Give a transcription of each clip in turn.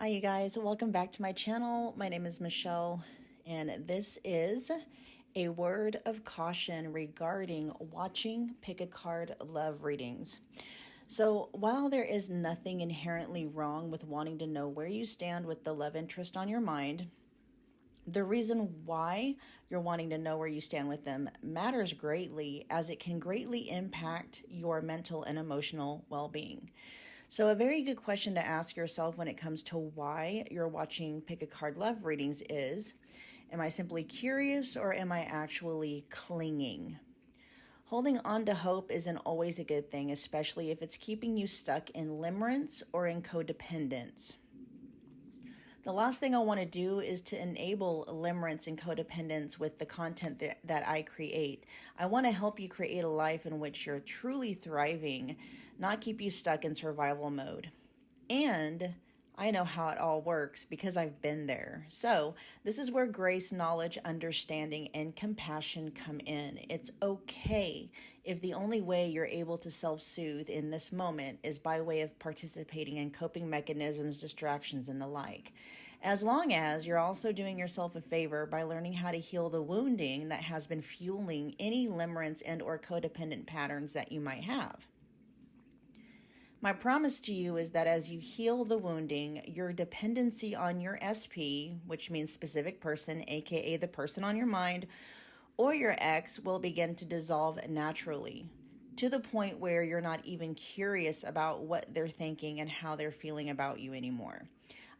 Hi you guys, welcome back to my channel. My name is Michelle and this is a word of caution regarding watching pick a card love readings. So while there is nothing inherently wrong with wanting to know where you stand with the love interest on your mind, the reason why you're wanting to know where you stand with them matters greatly, as it can greatly impact your mental and emotional well-being. So a very good question to ask yourself when it comes to why you're watching pick a card love readings is, am I simply curious or am I actually clinging? Holding on to hope isn't always a good thing, especially if it's keeping you stuck in limerence or in codependence. The last thing I want to do is to enable limerence and codependence with the content that I create. I want to help you create a life in which you're truly thriving, not keep you stuck in survival mode. And I know how it all works because I've been there. So this is where grace, knowledge, understanding, and compassion come in. It's okay if the only way you're able to self-soothe in this moment is by way of participating in coping mechanisms, distractions, and the like. As long as you're also doing yourself a favor by learning how to heal the wounding that has been fueling any limerence and or codependent patterns that you might have. My promise to you is that as you heal the wounding, your dependency on your SP, which means specific person, aka the person on your mind, or your ex, will begin to dissolve naturally, to the point where you're not even curious about what they're thinking and how they're feeling about you anymore.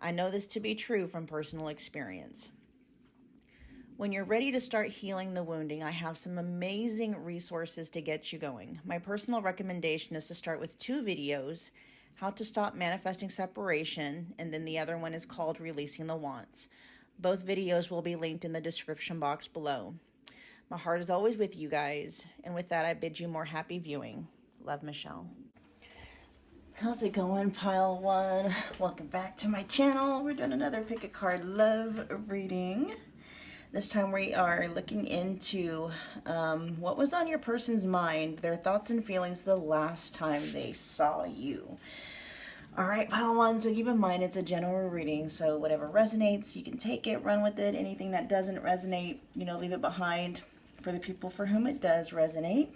I know this to be true from personal experience. When you're ready to start healing the wounding, I have some amazing resources to get you going. My personal recommendation is to start with 2 videos, how to stop manifesting separation, and then the other one is called Releasing the Wants. Both videos will be linked in the description box below. My heart is always with you guys, and with that I bid you more happy viewing. Love, Michelle. How's it going, pile one? Welcome back to my channel. We're doing another pick a card love reading. This time we are looking into what was on your person's mind, their thoughts and feelings the last time they saw you. All right, pile one, so keep in mind it's a general reading, so whatever resonates, you can take it, run with it. Anything that doesn't resonate, leave it behind for the people for whom it does resonate.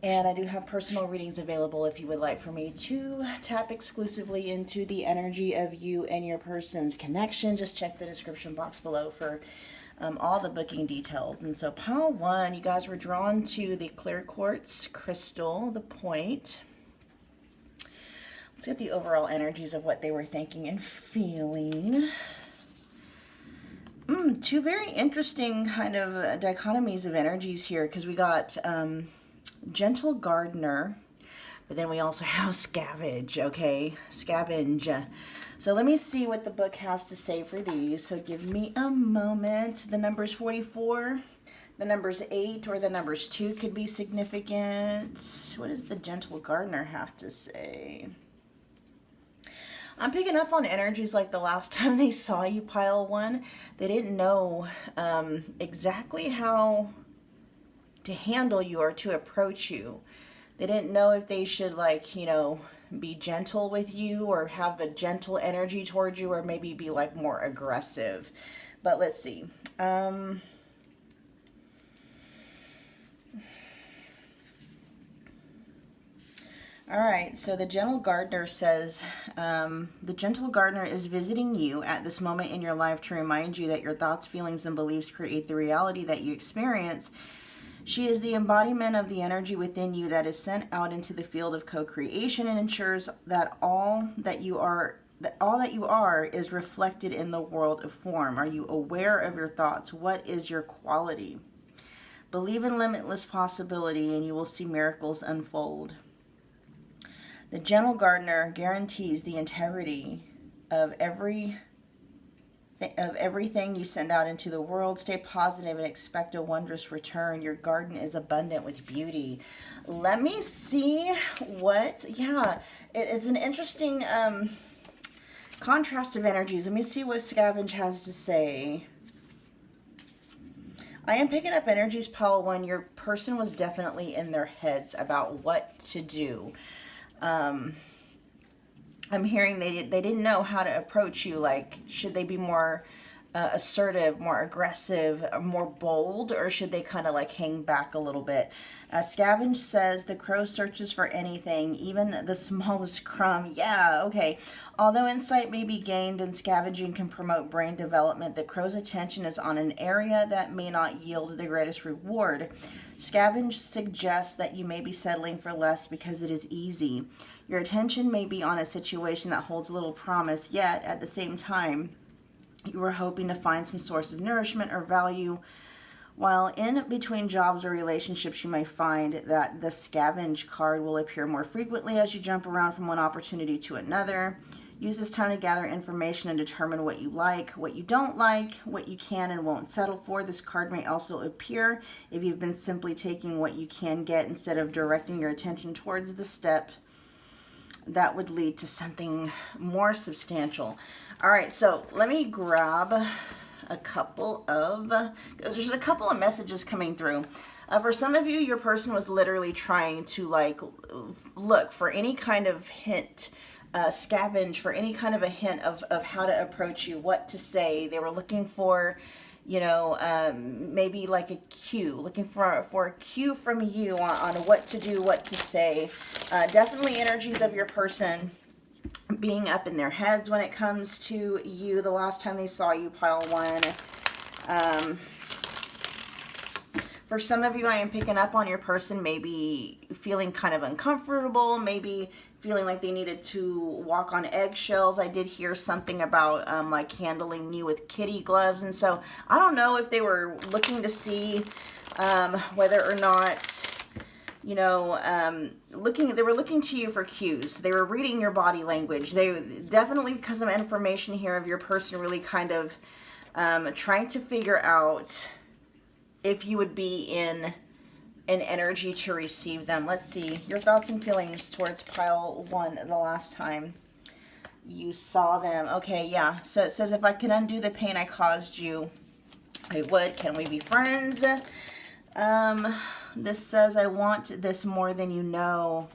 And I do have personal readings available if you would like for me to tap exclusively into the energy of you and your person's connection. Just check the description box below for all the booking details. And so pile one, you guys were drawn to the clear quartz crystal, the point. Let's get the overall energies of what they were thinking and feeling. 2 very interesting kind of dichotomies of energies here, because we got gentle gardener, but then we also have scavenge, okay? Scavenge. So let me see what the book has to say for these. So give me a moment. The numbers 44, the numbers 8, or the numbers 2 could be significant. What does the gentle gardener have to say? I'm picking up on energies like the last time they saw you, pile one. They didn't know exactly how to handle you or to approach you. They didn't know if they should, like, be gentle with you or have a gentle energy towards you, or maybe be like more aggressive. But let's see. All right, so the gentle gardener says, the gentle gardener is visiting you at this moment in your life to remind you that your thoughts, feelings, and beliefs create the reality that you experience. She is the embodiment of the energy within you that is sent out into the field of co-creation and ensures that all that you are is reflected in the world of form. Are you aware of your thoughts? What is your quality? Believe in limitless possibility and you will see miracles unfold. The gentle gardener guarantees the integrity of everything you send out into the world. Stay positive and expect a wondrous return. Your garden is abundant with beauty. Let me see what, it's an interesting contrast of energies. Let me see what Scavenge has to say. I am picking up energies, pile one. Your person was definitely in their heads about what to do. I'm hearing they didn't know how to approach you. Like, should they be more assertive, more aggressive, more bold, or should they kind of like hang back a little bit? Scavenge says the crow searches for anything, even the smallest crumb. Yeah, okay. Although insight may be gained and scavenging can promote brain development, the crow's attention is on an area that may not yield the greatest reward. Scavenge suggests that you may be settling for less because it is easy. Your attention may be on a situation that holds little promise, yet at the same time, you are hoping to find some source of nourishment or value. While in between jobs or relationships, you may find that the scavenge card will appear more frequently as you jump around from one opportunity to another. Use this time to gather information and determine what you like, what you don't like, what you can and won't settle for. This card may also appear if you've been simply taking what you can get instead of directing your attention towards the step that would lead to something more substantial. All right, so let me grab a couple of, there's a couple of messages coming through. For some of you, your person was literally trying to like look for any kind of hint, scavenge for any kind of a hint of how to approach you, what to say. They were looking for, you know, maybe like a cue, looking for a cue from you on what to do, what to say. Definitely energies of your person being up in their heads when it comes to you the last time they saw you, pile one. For some of you, I am picking up on your person maybe feeling kind of uncomfortable, maybe feeling like they needed to walk on eggshells. I did hear something about like handling you with kitty gloves. And so I don't know if they were looking to see whether or not, you know, they were looking to you for cues. They were reading your body language. They definitely, because of information here of your person really kind of trying to figure out if you would be in an energy to receive them. Let's see, your thoughts and feelings towards pile one the last time you saw them. Okay, yeah, so it says, if I could undo the pain I caused you, I would. Can we be friends? This says, I want this more than you know.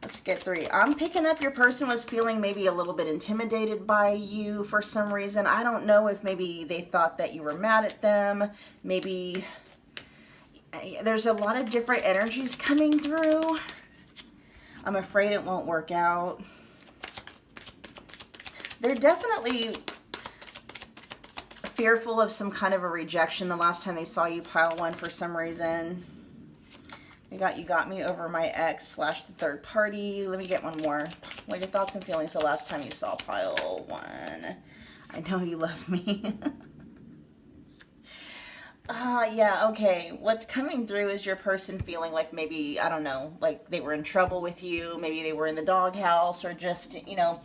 Let's get three. I'm picking up your person was feeling maybe a little bit intimidated by you for some reason. I don't know if maybe they thought that you were mad at them. Maybe there's a lot of different energies coming through. I'm afraid it won't work out. They're definitely fearful of some kind of a rejection the last time they saw you, pile one, for some reason. You got me over my ex / the third party. Let me get one more. What are your thoughts and feelings the last time you saw pile one? I know you love me. Yeah, okay. What's coming through is your person feeling like maybe, I don't know, like they were in trouble with you. Maybe they were in the doghouse, or just, you know,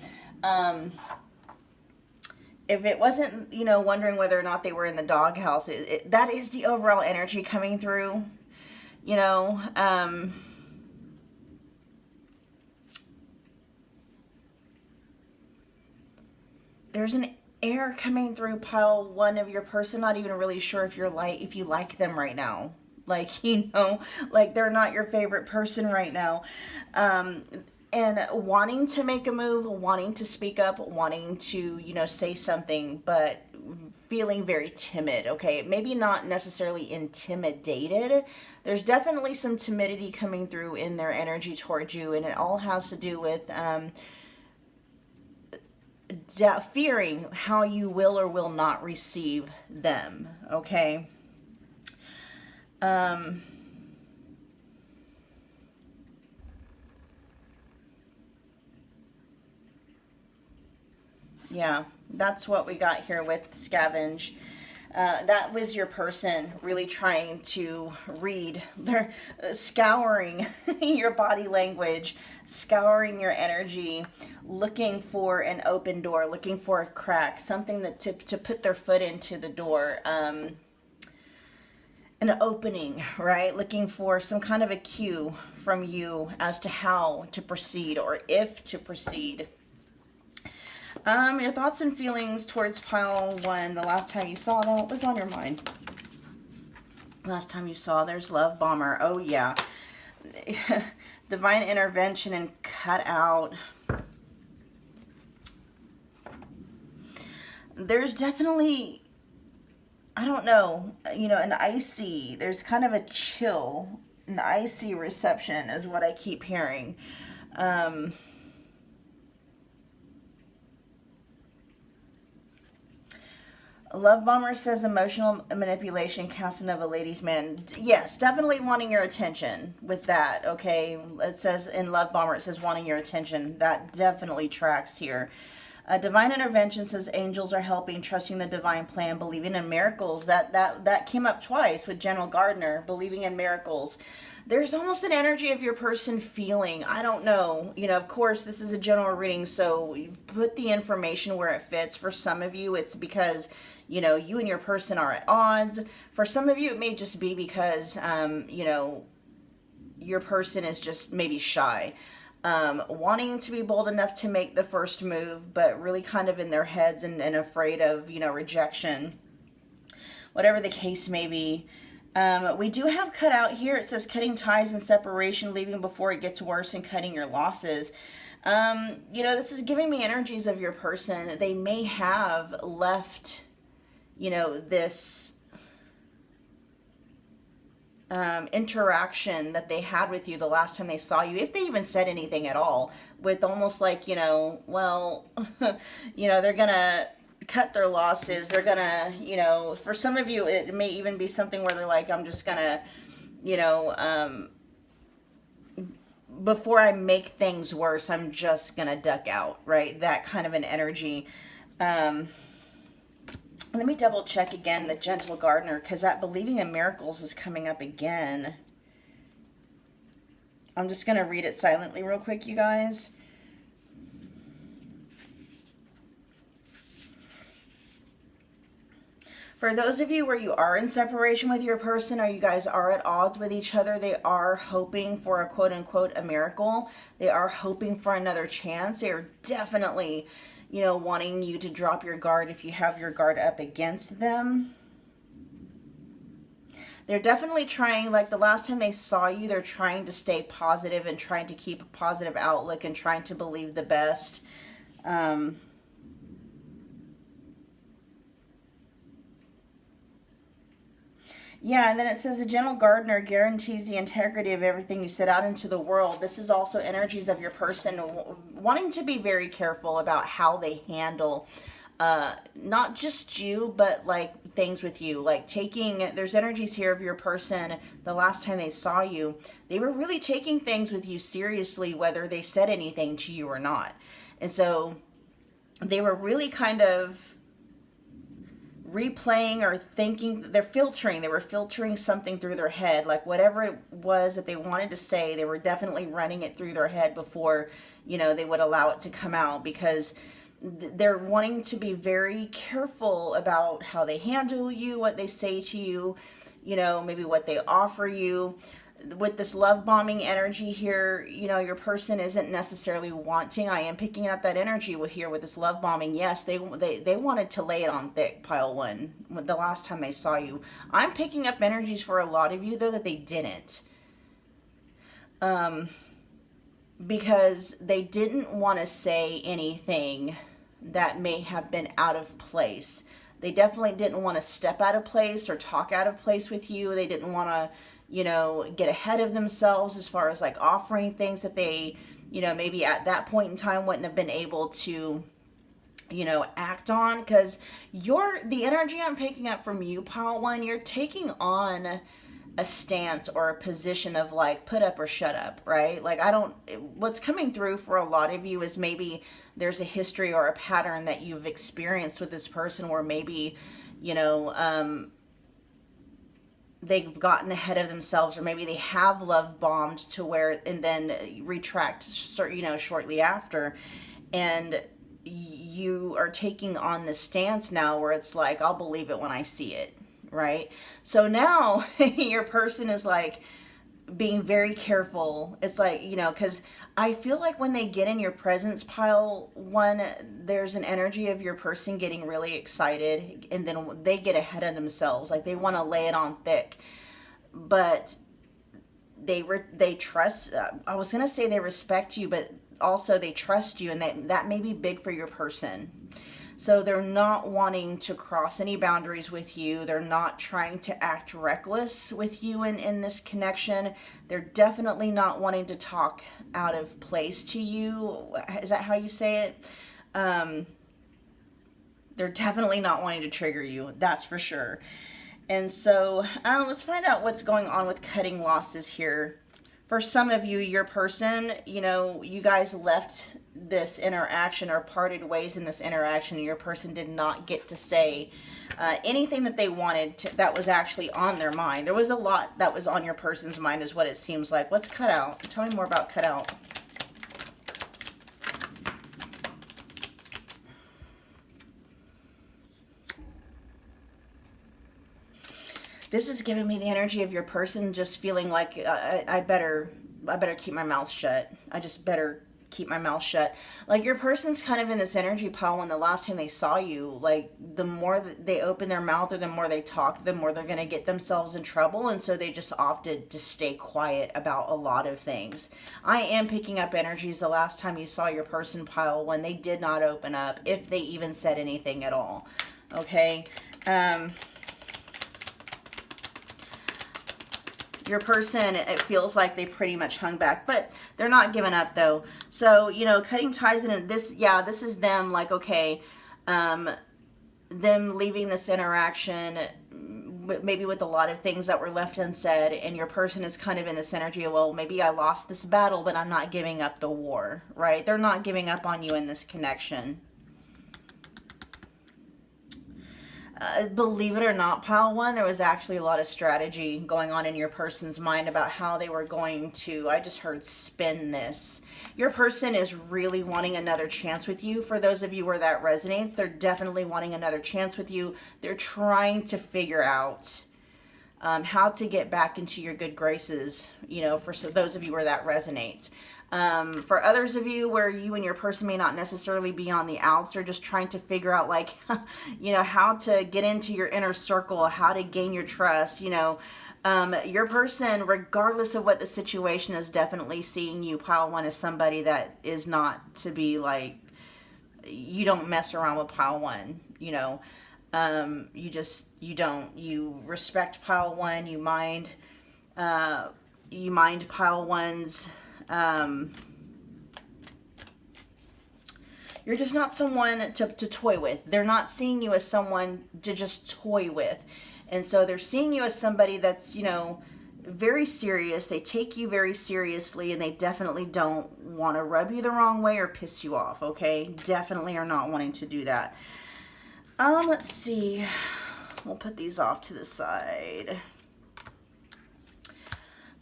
if it wasn't, you know, wondering whether or not they were in the doghouse, that is the overall energy coming through. You know, there's an air coming through pile one of your person, not even really sure if you like them right now. Like, you know, like they're not your favorite person right now. And wanting to make a move, wanting to speak up, wanting to, you know, say something, but feeling very timid. Okay, maybe not necessarily intimidated. There's definitely some timidity coming through in their energy towards you, and it all has to do with fearing how you will or will not receive them. Okay. Yeah, that's what we got here with scavenge. That was your person really trying to read. They're scouring your body language, scouring your energy, looking for an open door, looking for a crack, something that to put their foot into the door, an opening, right? Looking for some kind of a cue from you as to how to proceed or if to proceed. Your thoughts and feelings towards pile one, the last time you saw them, what was on your mind? Last time you saw, there's love bomber. Oh yeah. Divine intervention and cut out. there's definitely, I don't know, there's kind of a chill, an icy reception is what I keep hearing. Um, Love Bomber says emotional manipulation, Casanova ladies man. Yes, definitely wanting your attention with that, okay? It says in Love Bomber, it says wanting your attention. That definitely tracks here. Divine intervention says angels are helping, trusting the divine plan, believing in miracles. That came up twice with General Gardner, believing in miracles. There's almost an energy of your person feeling, I don't know, of course this is a general reading, so you put the information where it fits. For some of you it's because you and your person are at odds. For some of you it may just be because your person is just maybe shy, wanting to be bold enough to make the first move, but really kind of in their heads and afraid of rejection, whatever the case may be. We do have cut out here. It says cutting ties and separation, leaving before it gets worse, and cutting your losses. This is giving me energies of your person. They may have left, this interaction that they had with you the last time they saw you, if they even said anything at all, with almost like, well, they're gonna cut their losses. They're gonna, for some of you, it may even be something where they're like, I'm just gonna, before I make things worse, I'm just gonna duck out, right? That kind of an energy. Let me double check again the Gentle Gardener, because that believing in miracles is coming up again. I'm just going to read it silently real quick, you guys. For those of you where you are in separation with your person, or you guys are at odds with each other, they are hoping for a quote-unquote a miracle. They are hoping for another chance. They are definitely wanting you to drop your guard if you have your guard up against them. They're definitely trying, like the last time they saw you, they're trying to stay positive and trying to keep a positive outlook and trying to believe the best. Yeah, and then it says the gentle gardener guarantees the integrity of everything you set out into the world. This is also energies of your person wanting to be very careful about how they handle not just you, but like things with you. Like there's energies here of your person, the last time they saw you, they were really taking things with you seriously, whether they said anything to you or not. And so they were really kind of replaying or thinking, they were filtering something through their head, like whatever it was that they wanted to say, they were definitely running it through their head before they would allow it to come out, because they're wanting to be very careful about how they handle you, what they say to you, maybe what they offer you. With this love bombing energy here, your person isn't necessarily wanting. I am picking up that energy here with this love bombing. Yes, they wanted to lay it on thick, pile one, the last time they saw you. I'm picking up energies for a lot of you, though, that they didn't. Because they didn't want to say anything that may have been out of place. They definitely didn't want to step out of place or talk out of place with you. They didn't want to get ahead of themselves as far as like offering things that they, maybe at that point in time wouldn't have been able to, act on. Because the energy I'm picking up from you, pile one, you're taking on a stance or a position of like put up or shut up, right? Like what's coming through for a lot of you is maybe there's a history or a pattern that you've experienced with this person where maybe, they've gotten ahead of themselves, or maybe they have love bombed to where, and then retract, shortly after. And you are taking on this stance now where it's like, I'll believe it when I see it, right? So now your person is like being very careful. It's like, because I feel like when they get in your presence, pile one, there's an energy of your person getting really excited, and then they get ahead of themselves. Like they want to lay it on thick, but they trust, I was going to say they respect you, but also they trust you, and that may be big for your person. So they're not wanting to cross any boundaries with you. They're not trying to act reckless with you in this connection. They're definitely not wanting to talk out of place to you. Is that how you say it? They're definitely not wanting to trigger you. That's for sure. And so let's find out what's going on with cutting losses here. For some of you, your person, you know, you guys left this interaction or parted ways in this interaction, and your person did not get to say anything that they wanted to, that was actually on their mind. There was a lot that was on your person's mind is what it seems like. What's cut out? Tell me more about cut out. This is giving me the energy of your person just feeling like I better keep my mouth shut. I just better keep my mouth shut. Like your person's kind of in this energy pile when the last time they saw you, like the more that they open their mouth or the more they talk, the more they're going to get themselves in trouble. And so they just opted to stay quiet about a lot of things. I am picking up energies the last time you saw your person pile when they did not open up, if they even said anything at all. Okay. Your person, it feels like they pretty much hung back, but they're not giving up though. So, you know, cutting ties in this, yeah, this is them like, okay, them leaving this interaction, maybe with a lot of things that were left unsaid, and your person is kind of in this energy of, well, maybe I lost this battle, but I'm not giving up the war, right? They're not giving up on you in this connection. Believe it or not, pile one, there was actually a lot of strategy going on in your person's mind about how they were going to, I just heard, spin this. Your person is really wanting another chance with you. For those of you where that resonates, they're definitely wanting another chance with you. They're trying to figure out how to get back into your good graces, you know, for those of you where that resonates. For others of you where you and your person may not necessarily be on the outs, or just trying to figure out, like, you know, how to get into your inner circle, how to gain your trust, you know, your person, regardless of what the situation is, definitely seeing you, pile one, as somebody that is not to be like, you don't mess around with pile one, you know. You respect pile one, you mind pile one's, you're just not someone to toy with. They're not seeing you as someone to just toy with. And so they're seeing you as somebody that's, you know, very serious. They take you very seriously, and they definitely don't want to rub you the wrong way or piss you off, okay? Definitely are not wanting to do that. Let's see. We'll put these off to the side.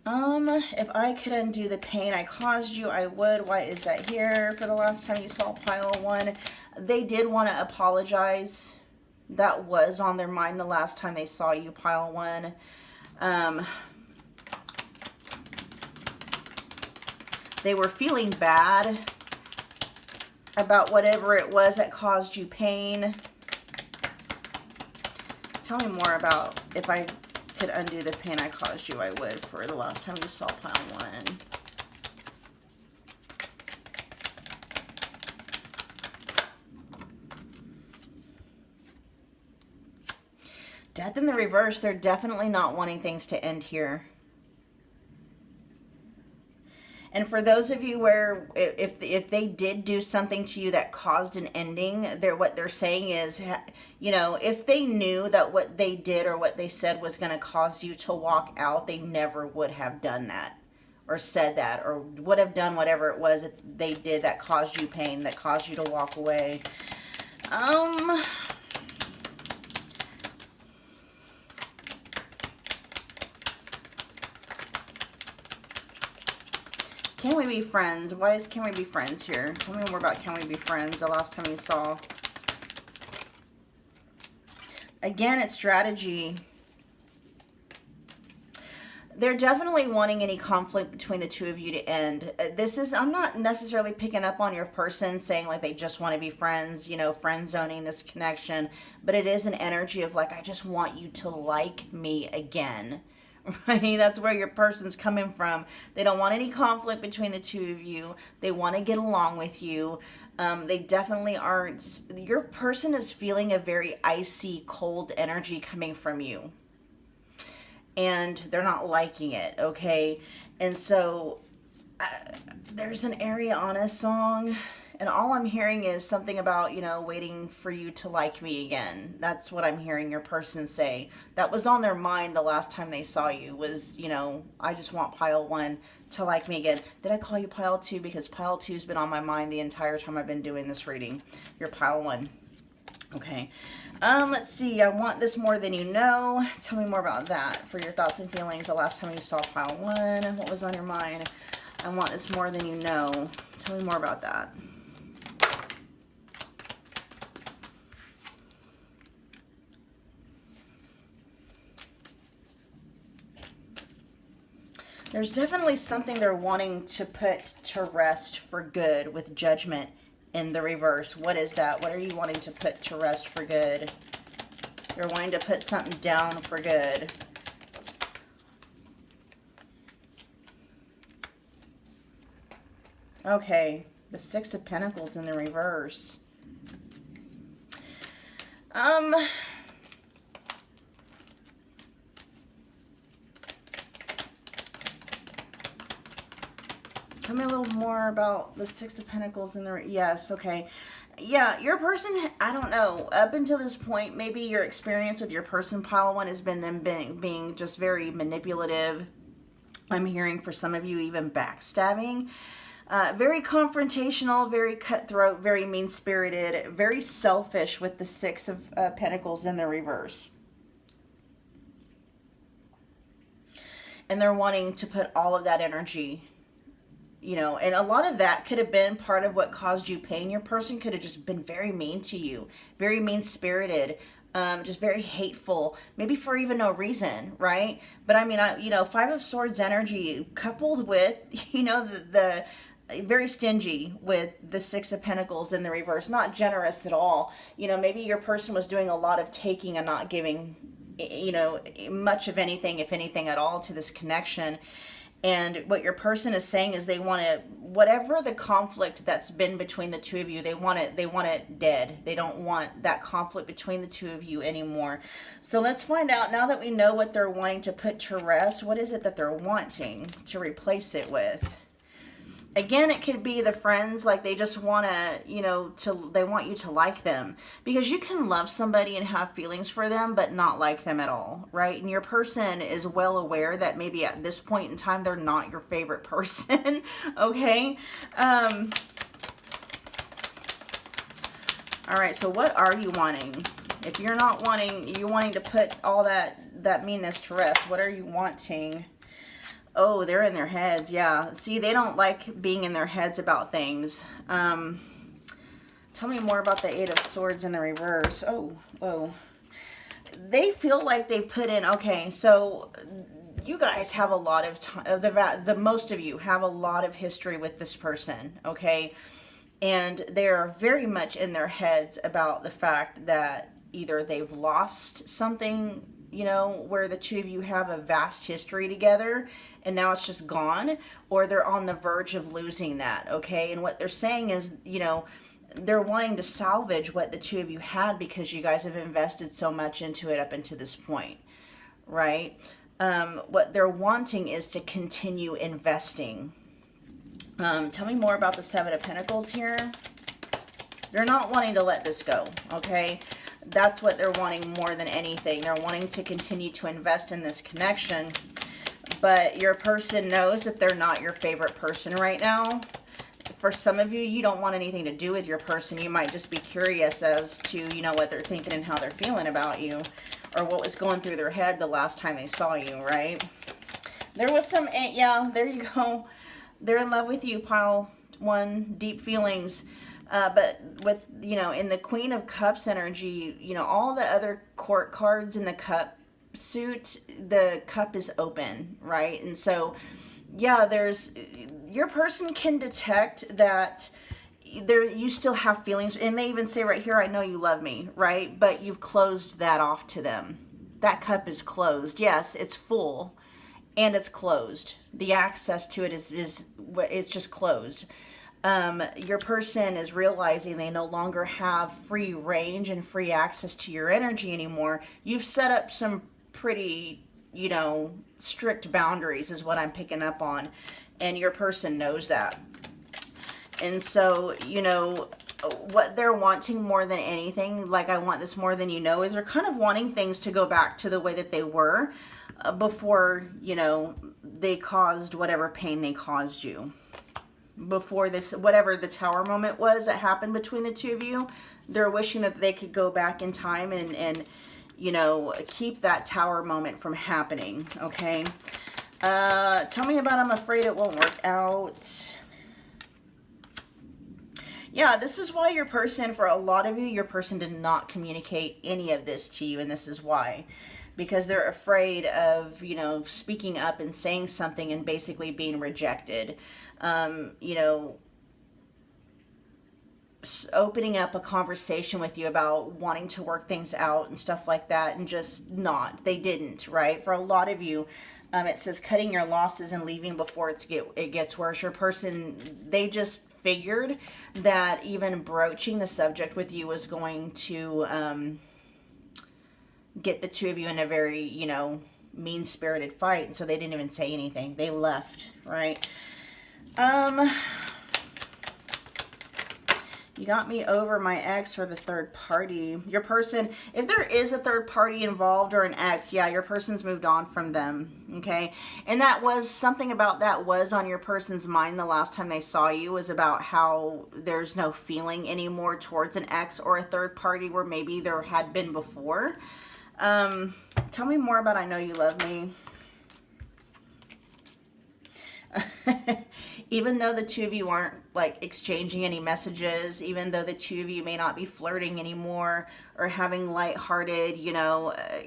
If I could undo the pain I caused you, I would. Why is that here for the last time you saw pile one? They did want to apologize. That was on their mind the last time they saw you, pile one. They were feeling bad about whatever it was that caused you pain. Tell me more about, if I could undo the pain I caused you, I would, for the last time you saw pile one. Death in the reverse, they're definitely not wanting things to end here. And for those of you where if they did do something to you that caused an ending, what they're saying is, you know, if they knew that what they did or what they said was going to cause you to walk out, they never would have done that or said that, or would have done whatever it was that they did that caused you pain, that caused you to walk away. Can we be friends? Why is can we be friends here? Tell me more about can we be friends the last time you saw. Again, it's strategy. They're definitely wanting any conflict between the two of you to end. I'm not necessarily picking up on your person saying like they just want to be friends, you know, friend zoning this connection, but it is an energy of like, I just want you to like me again. right? That's where your person's coming from. They don't want any conflict between the two of you. They want to get along with you. They definitely aren't. Your person is feeling a very icy, cold energy coming from you. And they're not liking it, okay? And so there's an Ariana song, and all I'm hearing is something about, waiting for you to like me again. That's what I'm hearing your person say. That was on their mind the last time they saw you was, I just want pile 1 to like me again. Did I call you pile 2? Because pile 2's been on my mind the entire time I've been doing this reading. You're pile 1. Okay. Let's see. I want this more than you know. Tell me more about that. For your thoughts and feelings, the last time you saw pile 1, what was on your mind? I want this more than you know. Tell me more about that. There's definitely something they're wanting to put to rest for good with Judgment in the reverse. What is that? What are you wanting to put to rest for good? You're wanting to put something down for good. Okay, the 6 of Pentacles in the reverse. Tell me a little more about the 6 of Pentacles in the... Yes, okay. Yeah, your person, I don't know, up until this point, maybe your experience with your person, pile 1, has been them being just very manipulative. I'm hearing for some of you even backstabbing. Very confrontational, very cutthroat, very mean-spirited, very selfish with the 6 of Pentacles in the reverse. And they're wanting to put all of that energy... and a lot of that could have been part of what caused you pain. Your person could have just been very mean to you, very mean-spirited, just very hateful, maybe for even no reason, right? But I mean, 5 of Swords energy coupled with, the very stingy with the 6 of Pentacles in the reverse, not generous at all. Maybe your person was doing a lot of taking and not giving, much of anything, if anything at all, to this connection. And what your person is saying is they want to, whatever the conflict that's been between the two of you, they want it dead. They don't want that conflict between the two of you anymore. So let's find out, now that we know what they're wanting to put to rest, what is it that they're wanting to replace it with? Again, it could be the friends, like they just want to, they want you to like them. Because you can love somebody and have feelings for them, but not like them at all, right? And your person is well aware that maybe at this point in time, they're not your favorite person, okay? All right, so what are you wanting? If you're not wanting, you're wanting to put all that meanness to rest, what are you wanting? Oh, they're in their heads, yeah. See, they don't like being in their heads about things. Tell me more about the 8 of Swords in the reverse. Oh. They feel like they've put in, okay, so you guys have a lot of time, the most of you have a lot of history with this person, okay? And they're very much in their heads about the fact that either they've lost something, where the two of you have a vast history together and now it's just gone, or they're on the verge of losing that, okay? And what they're saying is, they're wanting to salvage what the two of you had because you guys have invested so much into it up until this point, right? What they're wanting is to continue investing. Tell me more about the 7 of Pentacles here. They're not wanting to let this go, okay? That's what they're wanting more than anything. They're wanting to continue to invest in this connection, but your person knows that they're not your favorite person right now. For some of you, you don't want anything to do with your person. You might just be curious as to, what they're thinking and how they're feeling about you, or what was going through their head the last time they saw you, right? There was some, yeah, there you go. They're in love with you, pile 1, deep feelings. But with, in the Queen of Cups energy, all the other court cards in the cup suit, the cup is open, right? And so, yeah, your person can detect that you still have feelings, and they even say right here, I know you love me, right? But you've closed that off to them. That cup is closed. Yes, it's full. and it's closed. The access to it is it's just closed. Your person is realizing they no longer have free range and free access to your energy anymore. You've set up some pretty, strict boundaries is what I'm picking up on. And your person knows that. And so, what they're wanting more than anything, like I want this more than you know, is they're kind of wanting things to go back to the way that they were before, they caused whatever pain they caused you. Before this, whatever the tower moment was that happened between the two of you, they're wishing that they could go back in time and keep that tower moment from happening. Okay. Tell me about I'm afraid it won't work out. Yeah, this is why your person, for a lot of you, your person did not communicate any of this to you, and this is why. Because they're afraid of, speaking up and saying something and basically being rejected. Opening up a conversation with you about wanting to work things out and stuff like that, and just not. They didn't, right? For a lot of you, it says cutting your losses and leaving before it gets worse. Your person, they just figured that even broaching the subject with you was going to get the two of you in a very, mean-spirited fight. And so they didn't even say anything. They left, right? You got me over my ex or the third party. Your person, if there is a third party involved or an ex, yeah, your person's moved on from them, okay? And that was, something about that was on your person's mind the last time they saw you, was about how there's no feeling anymore towards an ex or a third party where maybe there had been before. Tell me more about I Know You Love Me. Even though the two of you aren't like exchanging any messages, even though the two of you may not be flirting anymore or having lighthearted,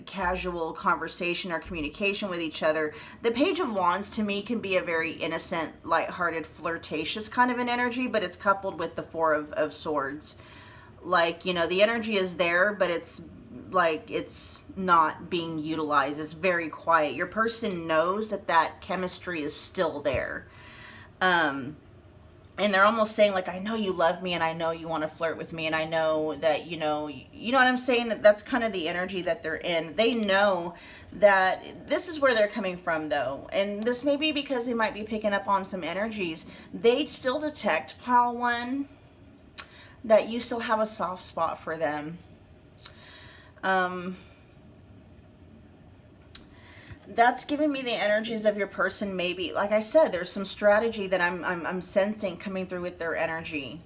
casual conversation or communication with each other, the Page of Wands to me can be a very innocent, lighthearted, flirtatious kind of an energy, but it's coupled with the Four of Swords. Like, the energy is there, but it's like it's not being utilized. It's very quiet. Your person knows that chemistry is still there. And they're almost saying, like, I know you love me, and I know you want to flirt with me, and I know that, you know what I'm saying? That's kind of the energy that they're in. They know that this is where they're coming from, though. And this may be because they might be picking up on some energies. They still detect, Pile 1, that you still have a soft spot for them. That's giving me the energies of your person. Maybe, like I said, there's some strategy that I'm sensing coming through with their energy.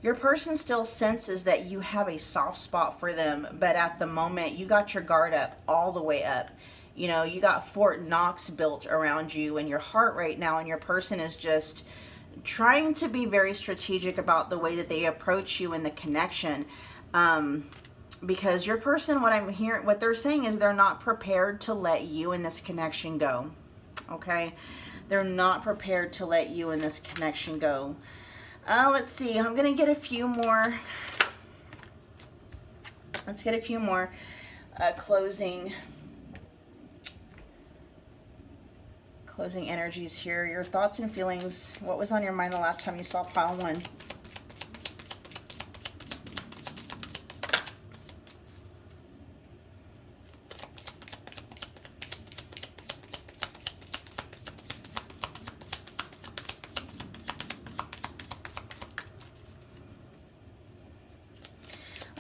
Your person still senses that you have a soft spot for them, but at the moment you got your guard up, all the way up. You got Fort Knox built around you and your heart right now, and your person is just trying to be very strategic about the way that they approach you in the connection. Because your person, what I'm hearing, what they're saying is they're not prepared to let you in this connection go. Okay? They're not prepared to let you in this connection go. Let's see. I'm going to get a few more. Let's get a few more closing energies here. Your thoughts and feelings. What was on your mind the last time you saw Pile 1?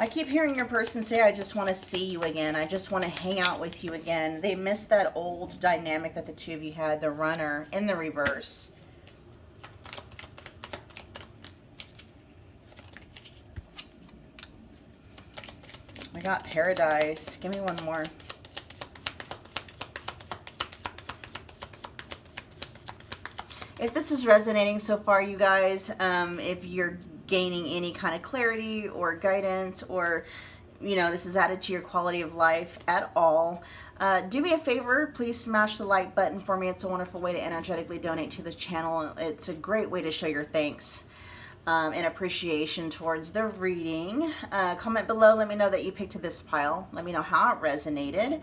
I keep hearing your person say, I just want to see you again. I just want to hang out with you again. They miss that old dynamic that the two of you had, the runner in the reverse. I got Paradise. Give me one more. If this is resonating so far, you guys, if you're gaining any kind of clarity or guidance, or this is added to your quality of life at all, do me a favor, please smash the like button for me. It's a wonderful way to energetically donate to this channel. It's a great way to show your thanks and appreciation towards the reading. Comment below, let me know that you picked this pile. Let me know how it resonated.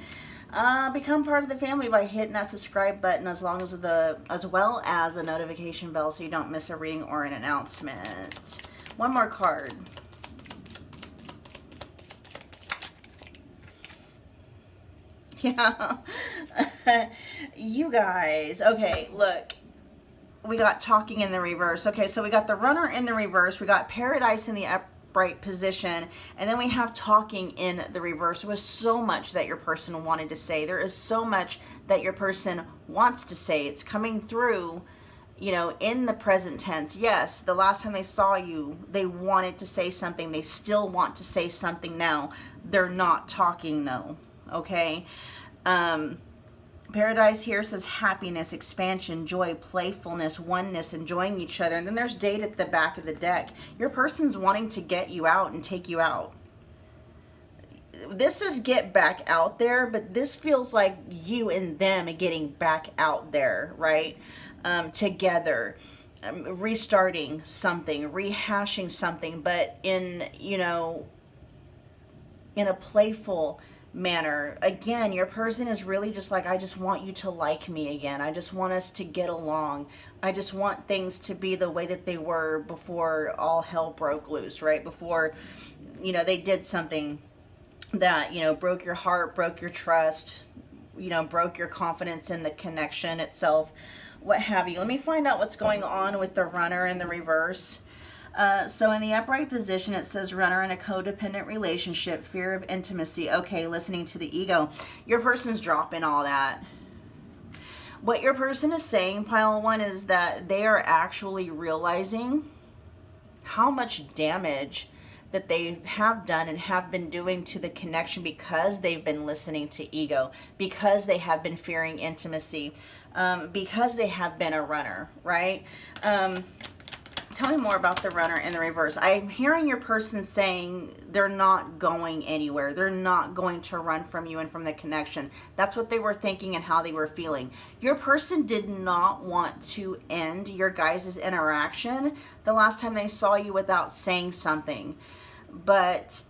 Become part of the family by hitting that subscribe button, as well as the notification bell, so you don't miss a reading or an announcement. One more card. Yeah. You guys. Okay, look. We got talking in the reverse. Okay, so we got the runner in the reverse. We got paradise in the upright position. And then we have talking in the reverse. There was so much that your person wanted to say. There is so much that your person wants to say. It's coming through, you know, in the present tense. Yes, the last time they saw you, they wanted to say something. They still want to say something now. They're not talking though. Okay. Paradise here says happiness, expansion, joy, playfulness, oneness, enjoying each other. And then there's date at the back of the deck. Your person's wanting to get you out and take you out. This is get back out there, but this feels like you and them getting back out there, right? Together, restarting something, rehashing something, but in, you know, in a playful manner. Again, your person is really just like, I just want you to like me again. I just want us to get along. I just want things to be the way that they were before all hell broke loose, right? Before, you know, they did something that, you know, broke your heart, broke your trust, you know, broke your confidence in the connection itself, what have you. Let me find out what's going on with the runner in the reverse. So in the upright position, it says runner in a codependent relationship, fear of intimacy. Okay, listening to the ego. Your person's dropping all that. What your person is saying, pile one, is that they are actually realizing how much damage that they have done and have been doing to the connection because they've been listening to ego, because they have been fearing intimacy, because they have been a runner, right? Tell me more about the runner in the reverse. I'm hearing your person saying they're not going anywhere. They're not going to run from you and from the connection. That's what they were thinking and how they were feeling. Your person did not want to end your guys' interaction the last time they saw you without saying something. But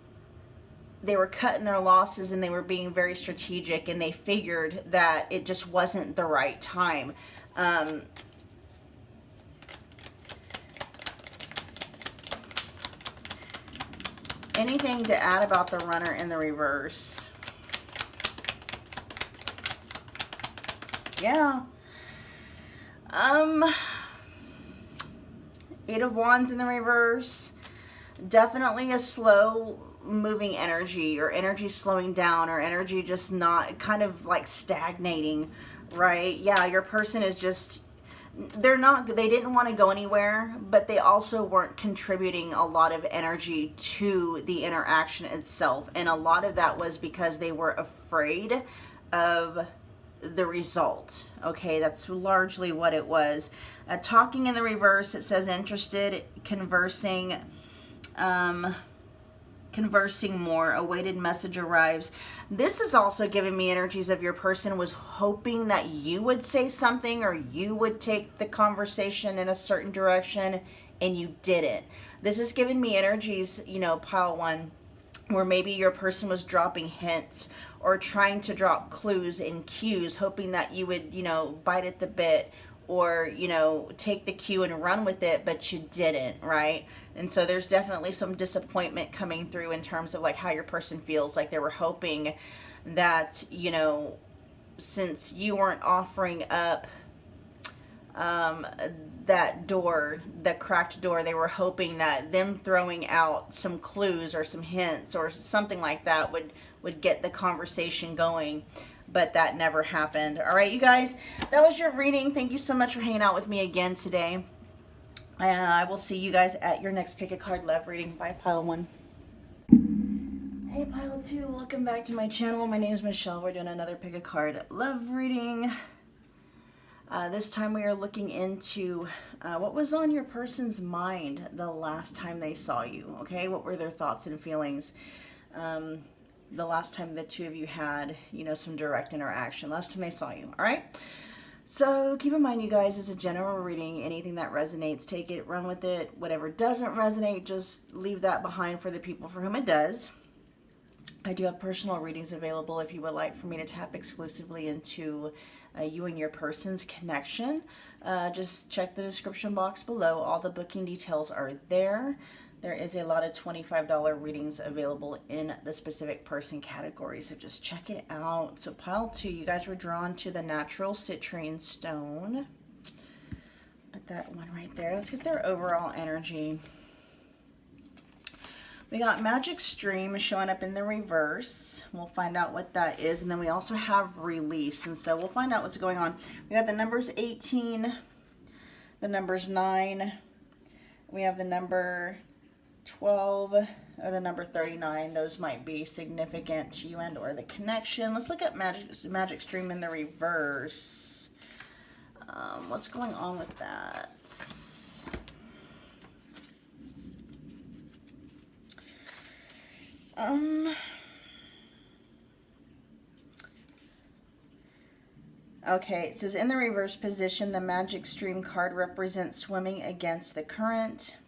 they were cutting their losses and they were being very strategic, and they figured that it just wasn't the right time. Anything to add about the runner in the reverse? Yeah. Eight of Wands in the reverse. Definitely a slow moving energy, or energy slowing down, or energy just not, kind of like stagnating, right? Yeah, your person is just, they didn't want to go anywhere, but they also weren't contributing a lot of energy to the interaction itself. And a lot of that was because they were afraid of the result. Okay, that's largely what it was. Talking in the reverse, it says interested, conversing, conversing more, awaited message arrives. This is also giving me energies of your person was hoping that you would say something, or you would take the conversation in a certain direction, and you didn't. This is giving me energies, you know, pile one, where maybe your person was dropping hints or trying to drop clues and cues, hoping that you would, you know, bite at the bit, or, you know, take the cue and run with it, but you didn't, right? And so there's definitely some disappointment coming through in terms of like how your person feels. Like they were hoping that, you know, since you weren't offering up that door, the cracked door, they were hoping that them throwing out some clues or some hints or something like that would get the conversation going. But that never happened. All right, you guys, that was your reading. Thank you so much for hanging out with me again today. And I will see you guys at your next Pick a Card Love reading. Bye, pile one. Hey, pile two. Welcome back to my channel. My name is Michelle. We're doing another Pick a Card Love reading. This time we are looking into what was on your person's mind the last time they saw you. Okay, what were their thoughts and feelings? The last time the two of you had, you know, some direct interaction, last time they saw you. All right, so keep in mind, you guys, it's a general reading. Anything that resonates, take it, run with it. Whatever doesn't resonate, just leave that behind for the people for whom it does. I do have personal readings available if you would like for me to tap exclusively into you and your person's connection. Just check the description box below. All the booking details are there. There is a lot of $25 readings available in the specific person category, so just check it out. So pile 2, you guys were drawn to the natural citrine stone. Put that one right there. Let's get their overall energy. We got Magic Stream showing up in the reverse. We'll find out what that is. And then we also have Release. And so we'll find out what's going on. We got the numbers 18, the numbers 9. We have the number 12 or the number 39. Those might be significant to you and or the connection. Let's look at Magic Stream in the reverse. What's going on with that? Okay, it says in the reverse position, the Magic Stream card represents swimming against the current.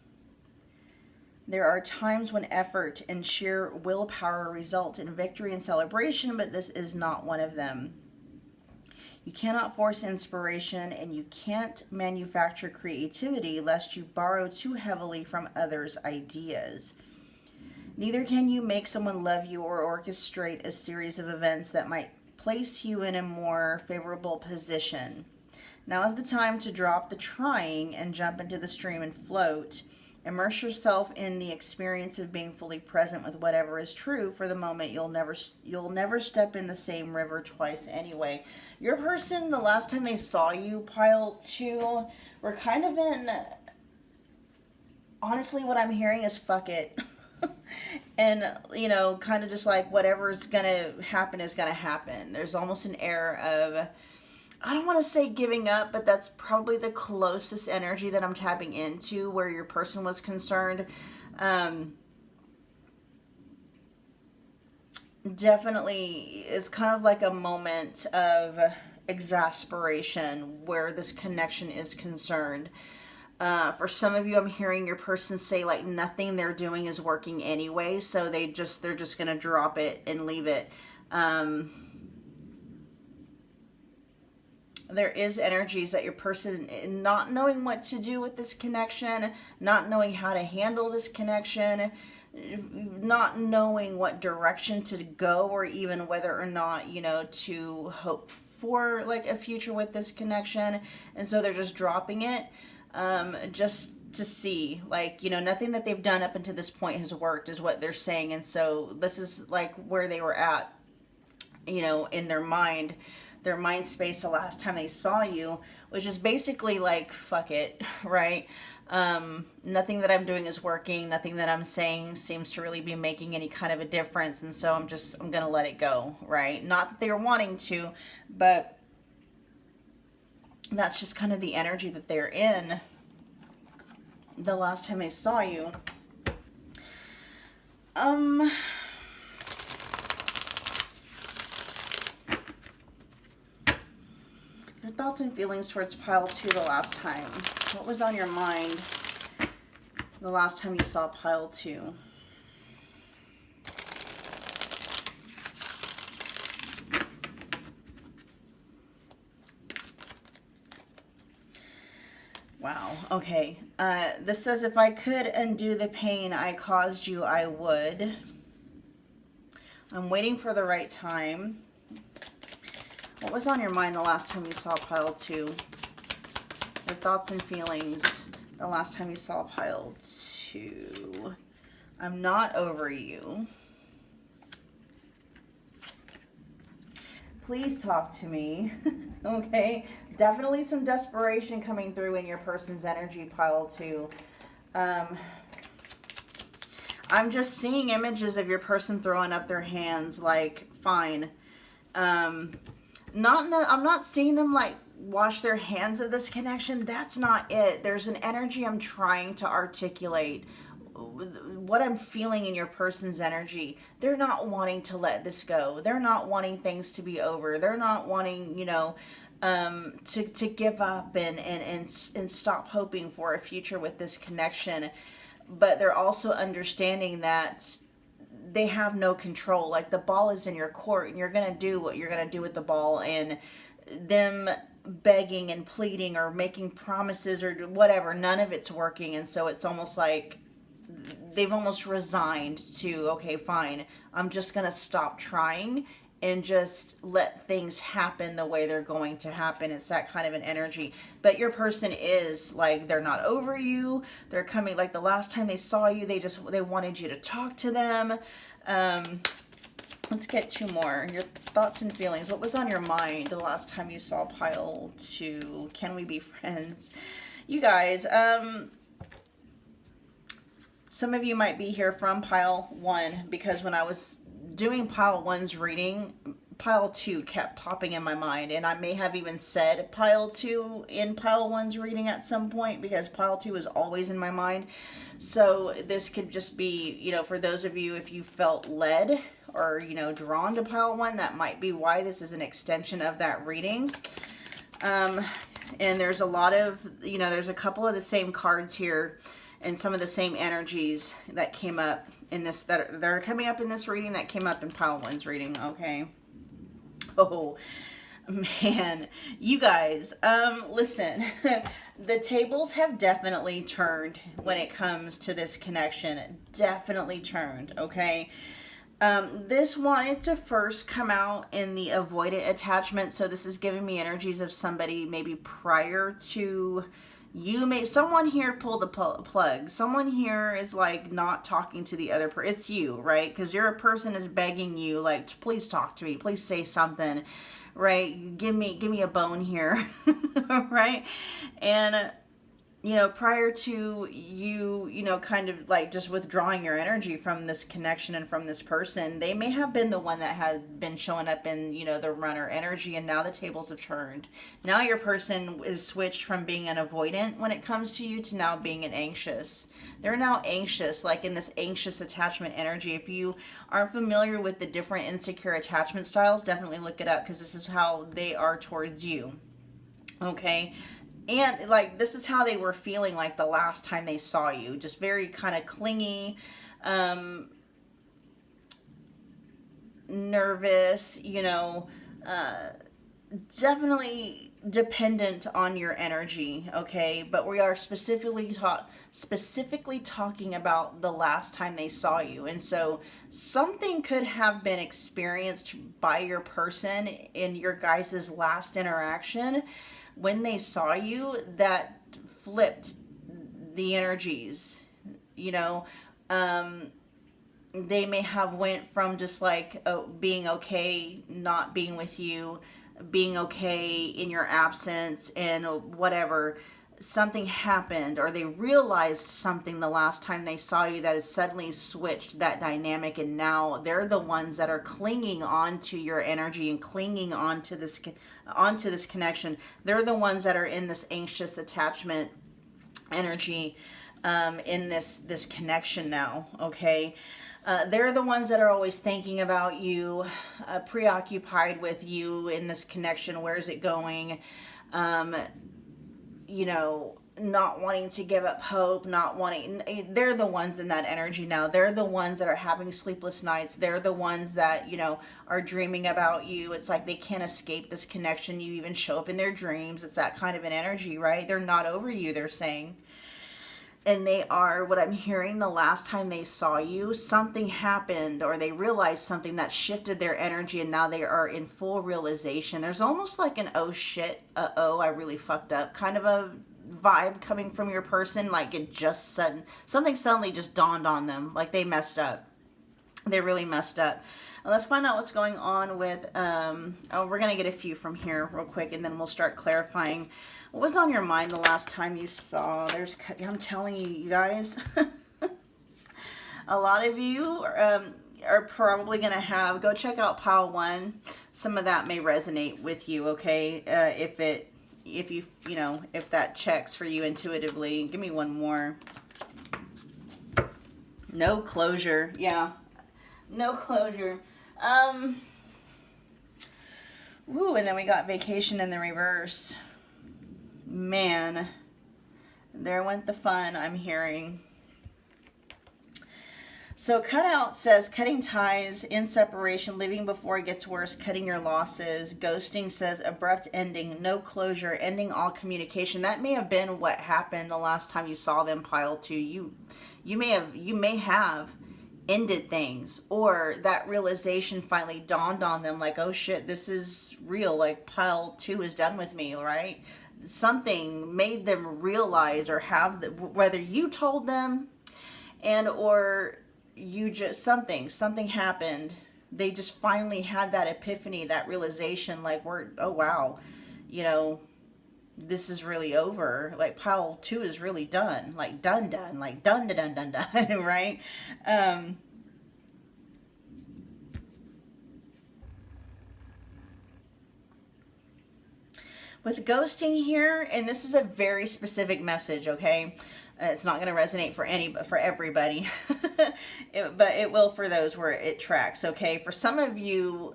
There are times when effort and sheer willpower result in victory and celebration, but this is not one of them. You cannot force inspiration, and you can't manufacture creativity lest you borrow too heavily from others' ideas. Neither can you make someone love you or orchestrate a series of events that might place you in a more favorable position. Now is the time to drop the trying and jump into the stream and float. Immerse yourself in the experience of being fully present with whatever is true. For the moment, you'll never step in the same river twice anyway. Your person, the last time they saw you, pile 2, were kind of in, honestly, what I'm hearing is fuck it. And, you know, kind of just like whatever's going to happen is going to happen. There's almost an air of, I don't want to say giving up, but that's probably the closest energy that I'm tapping into where your person was concerned. Definitely, it's kind of like a moment of exasperation where this connection is concerned. For some of you, I'm hearing your person say like nothing they're doing is working anyway, so they're just gonna drop it and leave it. There is energies that your person not knowing what to do with this connection, not knowing how to handle this connection, not knowing what direction to go, or even whether or not, you know, to hope for like a future with this connection. And so they're just dropping it. Just to see, like, you know, nothing that they've done up until this point has worked is what they're saying. And so this is like where they were at, you know, in their mind space the last time they saw you, which is basically like, fuck it, right? Nothing that I'm doing is working. Nothing that I'm saying seems to really be making any kind of a difference. And so I'm going to let it go, right? Not that they're wanting to, but that's just kind of the energy that they're in the last time they saw you. Your thoughts and feelings towards pile 2 the last time. What was on your mind the last time you saw pile 2? Wow, okay. This says, if I could undo the pain I caused you, I would. I'm waiting for the right time. What was on your mind the last time you saw pile 2? Your thoughts and feelings the last time you saw pile 2. I'm not over you. Please talk to me. Okay, definitely some desperation coming through in your person's energy, pile 2. I'm just seeing images of your person throwing up their hands like, fine. I'm not seeing them like wash their hands of this connection. That's not it. There's an energy I'm trying to articulate. What I'm feeling in your person's energy. They're not wanting to let this go. They're not wanting things to be over. They're not wanting, you know, to give up and stop hoping for a future with this connection. But they're also understanding that they have no control. Like the ball is in your court and you're going to do what you're going to do with the ball, and them begging and pleading or making promises or whatever, none of it's working. And so it's almost like they've almost resigned to, okay, fine, I'm just going to stop trying and just let things happen the way they're going to happen. It's that kind of an energy. But your person is like, they're not over you. They're coming, like the last time they saw you, they wanted you to talk to them. Let's get two more. Your thoughts and feelings. What was on your mind the last time you saw pile 2? Can we be friends? You guys, some of you might be here from pile 1, because when I was doing pile 1's reading, pile 2 kept popping in my mind, and I may have even said pile 2 in pile 1's reading at some point, because pile 2 is always in my mind. So this could just be, you know, for those of you, if you felt led or, you know, drawn to pile 1, that might be why this is an extension of that reading. And there's a lot of, you know, there's a couple of the same cards here and some of the same energies that came up in this, that are coming up in this reading, that came up in pile 1's reading. Okay. Oh man, you guys, listen, the tables have definitely turned when it comes to this connection. Definitely turned. Okay. This wanted to first come out in the avoidant attachment. So this is giving me energies of somebody maybe prior to you. Someone here pulled the plug. Someone here is like not talking to the other person. It's you, right? Because your person is begging you, like, please talk to me. Please say something, right? Give me a bone here, right? And you know, prior to you, you know, kind of like just withdrawing your energy from this connection and from this person, they may have been the one that had been showing up in, you know, the runner energy, and now the tables have turned. Now your person is switched from being an avoidant when it comes to you to now being an anxious. They're now anxious, like in this anxious attachment energy. If you aren't familiar with the different insecure attachment styles, definitely look it up, because this is how they are towards you. Okay. And like, this is how they were feeling like the last time they saw you. Just very kind of clingy, nervous, you know, definitely dependent on your energy. Okay. But we are specifically talking about the last time they saw you. And so something could have been experienced by your person in your guys' last interaction when they saw you that flipped the energies. You know, they may have went from just like being okay not being with you, being okay in your absence, and whatever, something happened, or they realized something the last time they saw you that has suddenly switched that dynamic, and now they're the ones that are clinging on to your energy and clinging onto this connection. They're the ones that are in this anxious attachment energy, in this connection now. Okay. They're the ones that are always thinking about you, preoccupied with you in this connection. Where's it going? You know, not wanting to give up hope, they're the ones in that energy now. They're the ones that are having sleepless nights. They're the ones that, you know, are dreaming about you. It's like they can't escape this connection. You even show up in their dreams. It's that kind of an energy, right? They're not over you, they're saying. And they are, what I'm hearing, the last time they saw you, something happened, or they realized something that shifted their energy, and now they are in full realization. There's almost like an oh shit, uh-oh, I really fucked up kind of a vibe coming from your person. Like it just something suddenly just dawned on them, like they messed up. They really messed up. Let's find out what's going on with, we're going to get a few from here real quick, and then we'll start clarifying. What was on your mind the last time you saw? I'm telling you, you guys, a lot of you are probably going to go check out pile 1. Some of that may resonate with you, okay? If that checks for you intuitively. Give me one more. No closure. Yeah. No closure. Woo, and then we got vacation in the reverse. Man, there went the fun, I'm hearing. So cutout says cutting ties, in separation, living before it gets worse, cutting your losses. Ghosting says abrupt ending, no closure, ending all communication. That may have been what happened the last time you saw them, pile two. You may have ended things, or that realization finally dawned on them, like, oh shit, this is real, like pile two is done with me, right? Something made them realize, or have the, whether you told them and or you just something happened, they just finally had that epiphany, that realization, like, oh wow, you know, this is really over, like pile two is really done, like done, like done right? With ghosting here, and this is a very specific message, okay? It's not going to resonate for everybody, but it will for those where it tracks, okay? For some of you,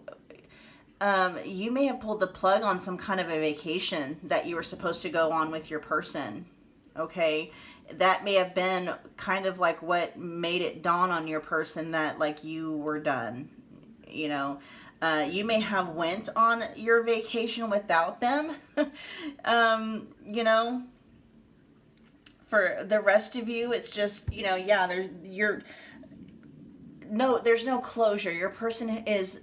you may have pulled the plug on some kind of a vacation that you were supposed to go on with your person, okay? That may have been kind of like what made it dawn on your person that, like, you were done, you know? You may have went on your vacation without them, you know? For the rest of you, it's just, you know, yeah, there's no closure. Your person is,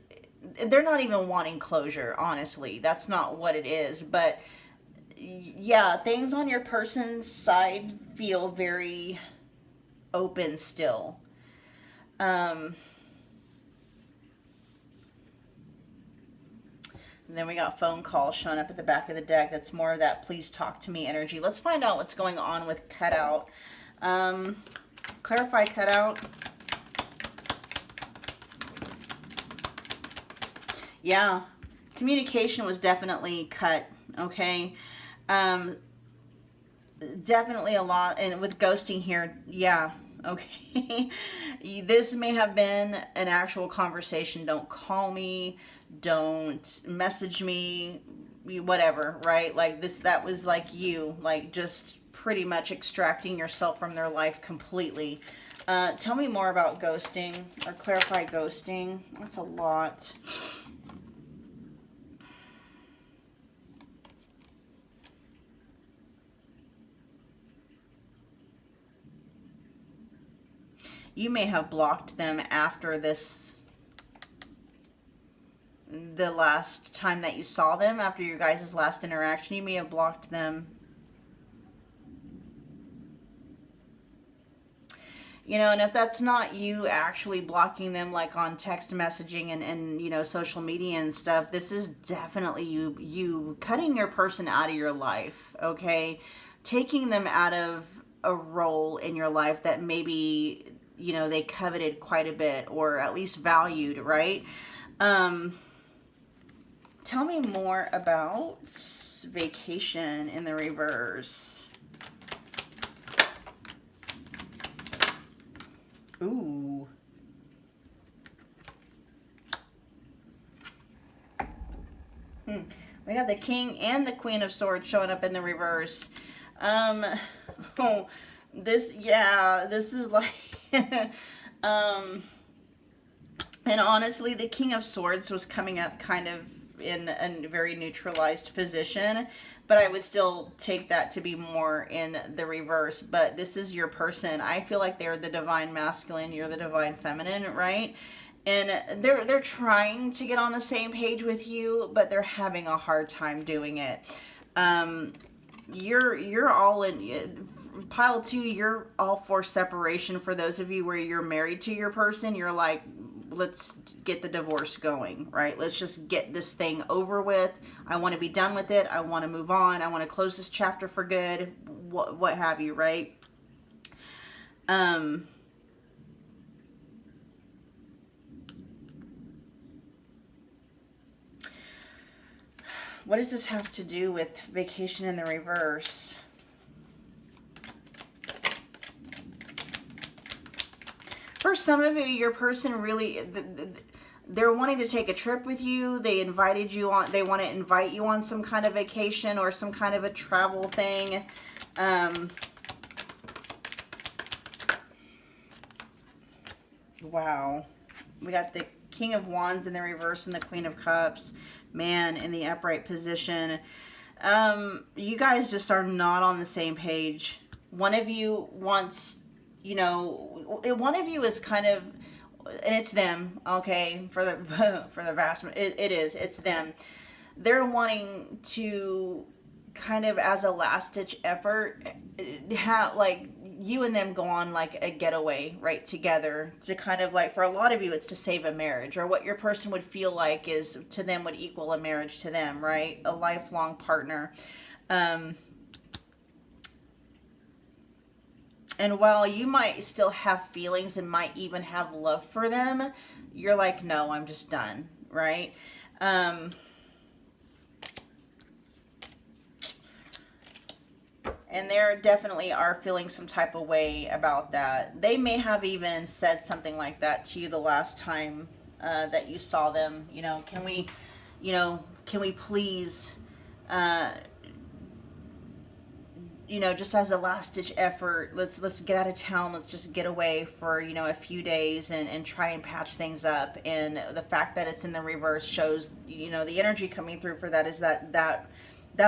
they're not even wanting closure, honestly. That's not what it is. But yeah, things on your person's side feel very open still. And then we got phone calls showing up at the back of the deck. That's more of that please talk to me energy. Let's find out what's going on with cutout. Clarify cutout. Yeah, communication was definitely cut, okay? Definitely a lot. And with ghosting here, yeah, okay. This may have been an actual conversation. Don't call me, don't message me, whatever, right? Like this, that was like you, like just pretty much extracting yourself from their life completely. Tell me more about ghosting, or clarify ghosting. That's a lot. You may have blocked them after this, the last time that you saw them, after your guys' last interaction. You may have blocked them. You know, and if that's not you actually blocking them, like on text messaging and you know, social media and stuff, this is definitely you cutting your person out of your life, okay? Taking them out of a role in your life that maybe, you know, they coveted quite a bit, or at least valued, right? Tell me more about vacation in the reverse. Ooh. We got the King and the Queen of Swords showing up in the reverse. Oh, this, yeah, this is like, and honestly, the King of Swords was coming up kind of in a very neutralized position, but I would still take that to be more in the reverse. But this is your person. I feel like they're the divine masculine, you're the divine feminine, right? And they're trying to get on the same page with you, but they're having a hard time doing it. You're all in pile two. You're all for separation. For those of you where you're married to your person, you're like, let's get the divorce going, right? Let's just get this thing over with. I want to be done with it. I want to move on. I want to close this chapter for good. What have you, right? What does this have to do with vacation in the reverse? For some of you, your person really, they're wanting to take a trip with you. They invited you on, they want to invite you on some kind of vacation or some kind of a travel thing. Wow. We got the King of Wands in the reverse and the Queen of Cups. Man, in the upright position. You guys just are not on the same page. One of you wants, you know, one of you is kind of, and it's them, okay, for the for the vast, it's them. They're wanting to kind of, as a last ditch effort, have like you and them go on like a getaway right together, to kind of like, for a lot of you it's to save a marriage, or what your person would feel like is to them would equal a marriage to them, right? A lifelong partner. And while you might still have feelings and might even have love for them, you're like, no, I'm just done, right? And there definitely are feeling some type of way about that. They may have even said something like that to you the last time that you saw them. You know, can we please, just as a last ditch effort, let's get out of town. Let's just get away for, a few days and try and patch things up. And the fact that it's in the reverse shows, the energy coming through for that is that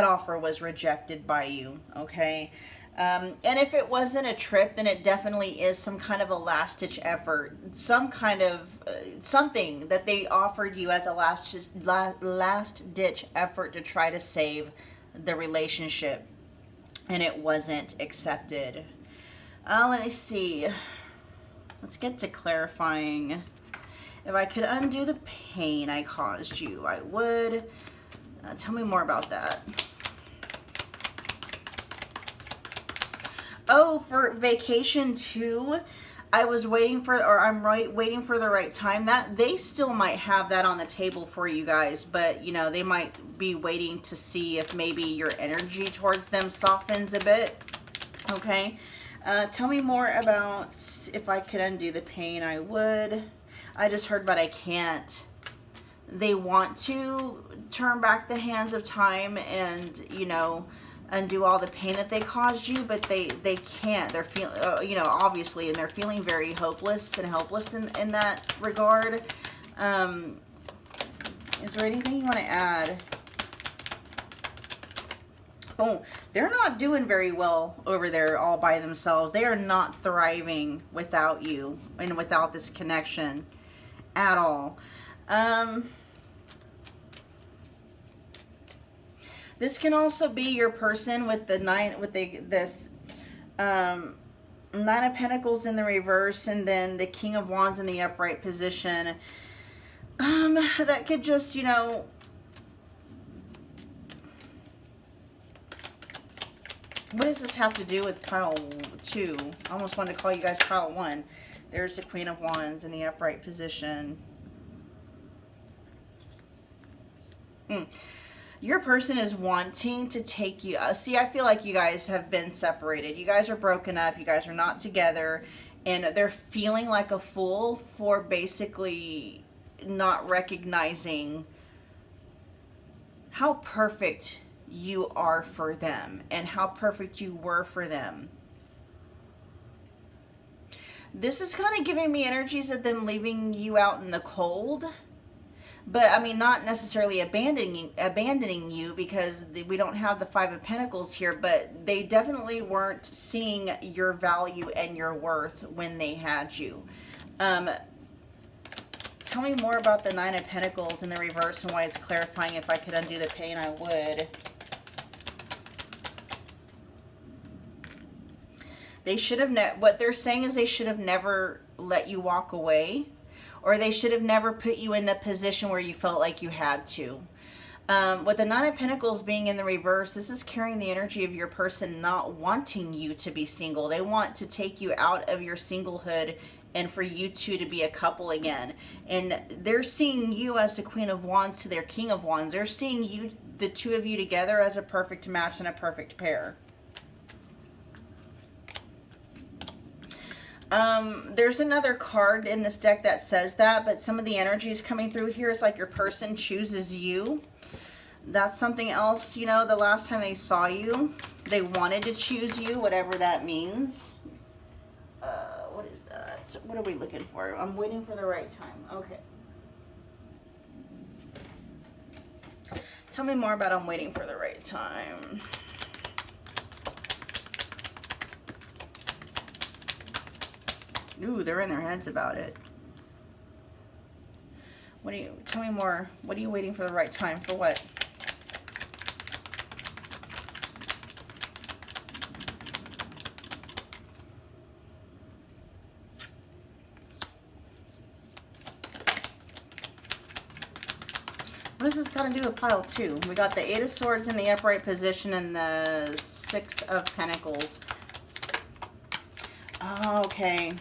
offer was rejected by you, okay? And if it wasn't a trip, then it definitely is some kind of a last-ditch effort, some kind of something that they offered you as a last-ditch effort to try to save the relationship, and it wasn't accepted. Let me see. Let's get to clarifying. If I could undo the pain I caused you, I would. Tell me more about that. Oh, for vacation too. I was waiting for, or I'm waiting for the right time. That they still might have that on the table for you guys, but they might be waiting to see if maybe your energy towards them softens a bit. Okay. Tell me more about, if I could undo the pain, I would. I just heard, but I can't. They want to turn back the hands of time and, undo all the pain that they caused you, but they can't. They're feeling, obviously, and they're feeling very hopeless and helpless in that regard. Is there anything you want to add? Oh, they're not doing very well over there all by themselves. They are not thriving without you and without this connection at all. This can also be your person with the Nine of Pentacles in the reverse, and then the King of Wands in the upright position. That could just, what does this have to do with pile 2? I almost wanted to call you guys pile 1. There's the Queen of Wands in the upright position. Your person is wanting to take you. See, I feel like you guys have been separated. You guys are broken up. You guys are not together. And they're feeling like a fool for basically not recognizing how perfect you are for them and how perfect you were for them. This is kind of giving me energies of them leaving you out in the cold. But, I mean, not necessarily abandoning you, because we don't have the Five of Pentacles here, but they definitely weren't seeing your value and your worth when they had you. Tell me more about the Nine of Pentacles in the reverse and why it's clarifying. If I could undo the pain, I would. They should have, what they're saying is they should have never let you walk away. Or they should have never put you in the position where you felt like you had to. With the Nine of Pentacles being in the reverse, this is carrying the energy of your person not wanting you to be single. They want to take you out of your singlehood and for you two to be a couple again. And they're seeing you as the Queen of Wands to their King of Wands. They're seeing you, the two of you together, as a perfect match and a perfect pair. There's another card in this deck that says that, but some of the energies coming through here is like your person chooses you. That's something else, the last time they saw you, they wanted to choose you, whatever that means. What is that? What are we looking for? I'm waiting for the right time. Okay. Tell me more about I'm waiting for the right time. Ooh, they're in their heads about it. Tell me more. What are you waiting for the right time? For what? What does this got to do with pile 2? We got the 8 of Swords in the upright position and the 6 of Pentacles. Oh, okay.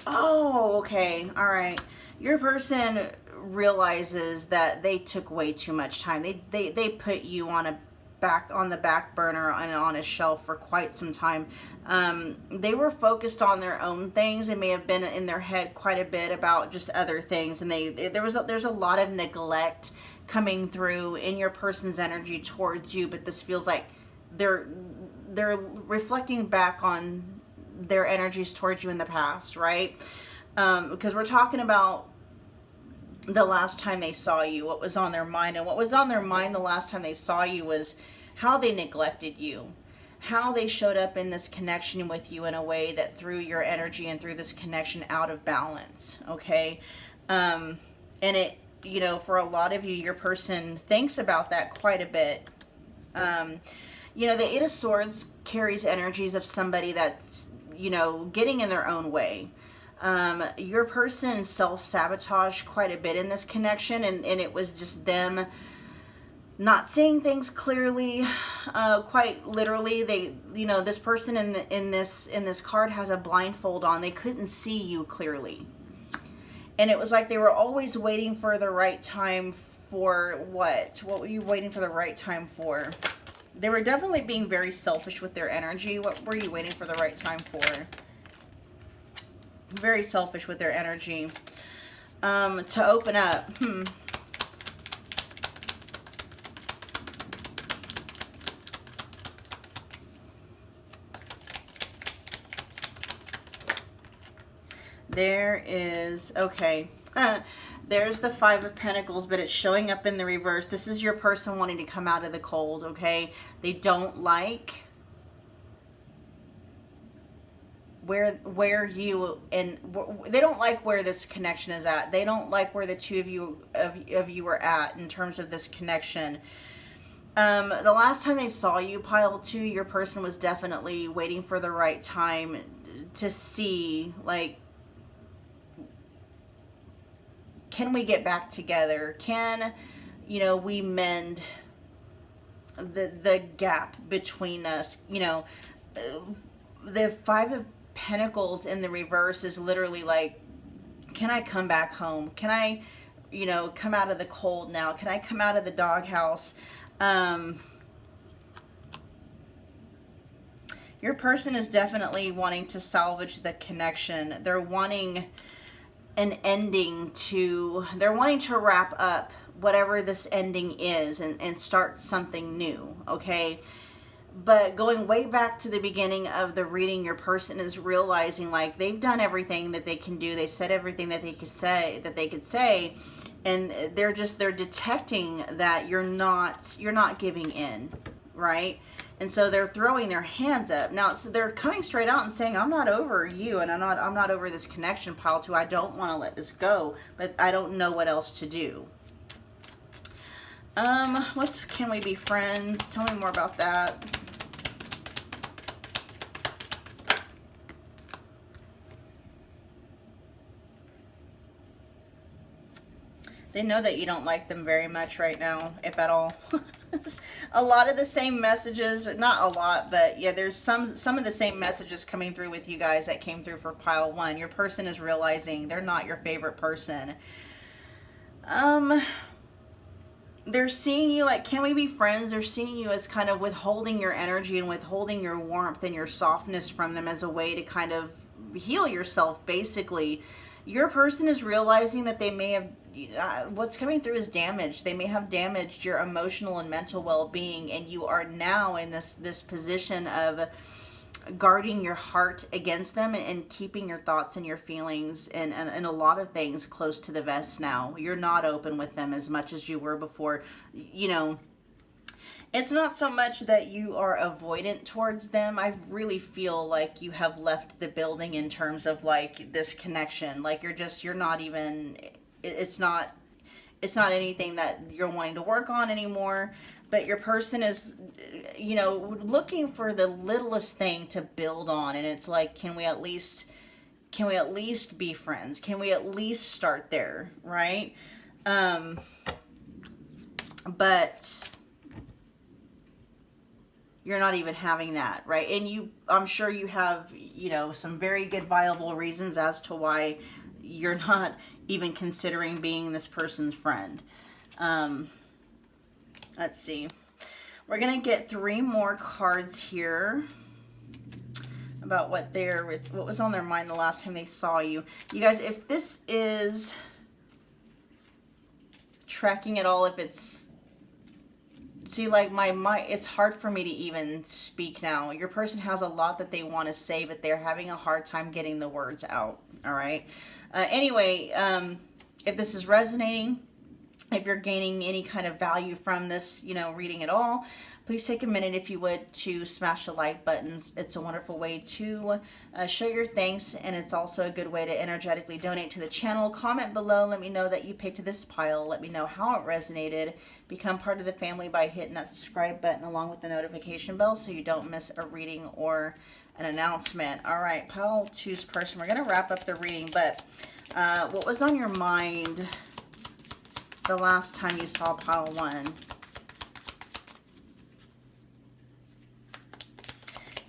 Oh, okay. All right. Your person realizes that they took way too much time. They put you on the back burner and on a shelf for quite some time. They were focused on their own things. They may have been in their head quite a bit about just other things, and there's a lot of neglect coming through in your person's energy towards you. But this feels like they're reflecting back on their energies towards you in the past, right? Because we're talking about the last time they saw you, what was on their mind. And what was on their mind the last time they saw you was how they neglected you, how they showed up in this connection with you in a way that threw your energy and threw this connection out of balance, okay? And it, you know, for a lot of you, your person thinks about that quite a bit. You know, the 8 of Swords carries energies of somebody that's, you know, getting in their own way. Your person self-sabotaged quite a bit in this connection, and it was just them not seeing things clearly, quite literally. They, you know, this person in this card has a blindfold on. They couldn't see you clearly. And it was like they were always waiting for the right time for what? What were you waiting for the right time for? They were definitely being very selfish with their energy. What were you waiting for the right time for? Very selfish with their energy. To open up. There is, okay. There's the 5 of Pentacles, but it's showing up in the reverse. This is your person wanting to come out of the cold, okay? They don't like where you, and they don't like where this connection is at. They don't like where the two of you are at in terms of this connection. The last time they saw you, pile 2, your person was definitely waiting for the right time to see, like, can we get back together? Can, you know, we mend the gap between us? You know, the 5 of Pentacles in the reverse is literally like, can I come back home? Can I, you know, come out of the cold now? Can I come out of the doghouse? Your person is definitely wanting to salvage the connection. They're wanting an ending to, they're wanting to wrap up whatever this ending is and start something new, okay? But going way back to the beginning of the reading, your person is realizing, like, they've done everything that they can do. They said everything that they could say, and they're detecting that you're not giving in, right? And so they're throwing their hands up. Now, so they're coming straight out and saying, I'm not over you, and I'm not over this connection, pile 2. I don't want to let this go, but I don't know what else to do. Can we be friends? Tell me more about that. They know that you don't like them very much right now, if at all. A lot of the same messages, not a lot, but yeah, there's some of the same messages coming through with you guys that came through for pile 1. Your person is realizing they're not your favorite person. They're seeing you like, can we be friends? They're seeing you as kind of withholding your energy and withholding your warmth and your softness from them as a way to kind of heal yourself, basically. Your person is realizing that they may have, what's coming through is damage. They may have damaged your emotional and mental well-being, and you are now in this position of guarding your heart against them, and keeping your thoughts and your feelings and a lot of things close to the vest now. You're not open with them as much as you were before. You know, it's not so much that you are avoidant towards them. I really feel like you have left the building in terms of like this connection. Like you're not even, it's not anything that you're wanting to work on anymore. But your person is, you know, looking for the littlest thing to build on. And it's like, can we at least be friends? Can we at least start there? Right? But you're not even having that, right? And I'm sure you have, you know, some very good viable reasons as to why you're not even considering being this person's friend. Let's see. We're going to get 3 more cards here about what was on their mind the last time they saw you. You guys, if this is tracking at all, if it's, see, like it's hard for me to even speak now. Your person has a lot that they want to say, but they're having a hard time getting the words out. All right. Anyway, if this is resonating, if you're gaining any kind of value from this, you know, reading at all, please take a minute, if you would, to smash the like buttons. It's a wonderful way to show your thanks, and it's also a good way to energetically donate to the channel. Comment below. Let me know that you picked this pile. Let me know how it resonated. Become part of the family by hitting that subscribe button along with the notification bell so you don't miss a reading or an announcement. All right, pile 2's person. We're going to wrap up the reading, but what was on your mind the last time you saw pile 1?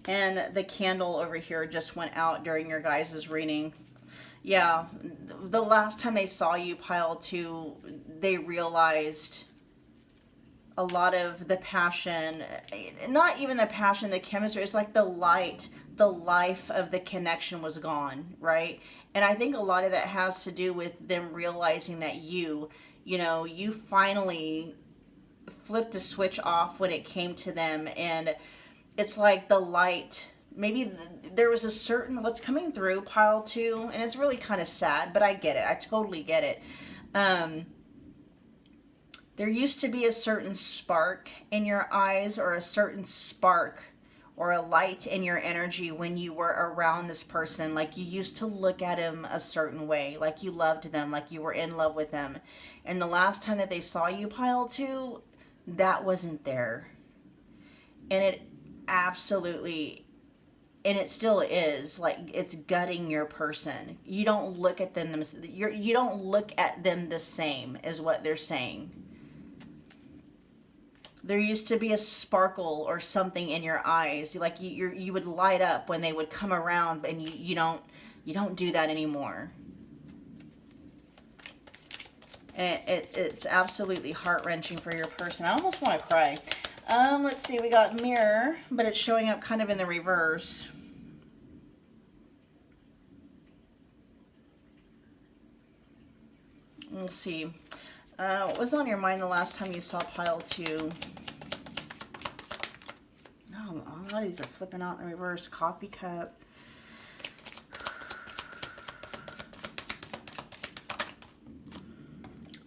And the candle over here just went out during your guys' reading. Yeah, the last time they saw you, pile 2, they realized a lot of the passion, not even the passion, the chemistry, it's like the light, the life of the connection was gone, right? And I think a lot of that has to do with them realizing that you know, you finally flipped a switch off when it came to them. And it's like the light, maybe there was a certain, what's coming through pile 2, and it's really kind of sad, but I get it. I totally get it. There used to be a certain spark in your eyes, or a certain spark or a light in your energy when you were around this person. Like you used to look at him a certain way, like you loved them, like you were in love with them. And the last time that they saw you, pile 2, that wasn't there. And it absolutely, and it still is, like it's gutting your person. You don't look at them, you don't look at them the same, is what they're saying. There used to be a sparkle or something in your eyes, like you would light up when they would come around, and you don't do that anymore. And it's absolutely heart-wrenching for your person. I almost want to cry. Let's see, we got mirror, but it's showing up kind of in the reverse. We'll see. What was on your mind the last time you saw pile 2? No, a lot of these are flipping out in the reverse. Coffee cup.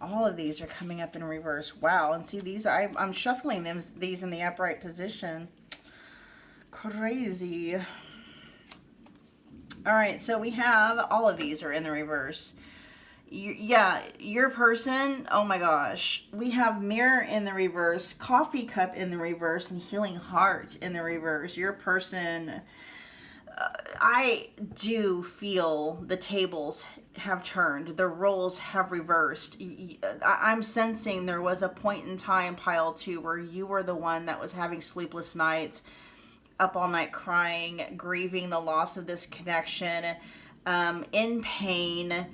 All of these are coming up in reverse. Wow. And see, these are, I'm shuffling these in the upright position. Crazy. All right, so we have all of these are in the reverse. Yeah, your person, oh my gosh. We have mirror in the reverse, coffee cup in the reverse, and healing heart in the reverse. Your person, I do feel the tables have turned. The roles have reversed. I'm sensing there was a point in time, pile 2, where you were the one that was having sleepless nights, up all night crying, grieving the loss of this connection, in pain,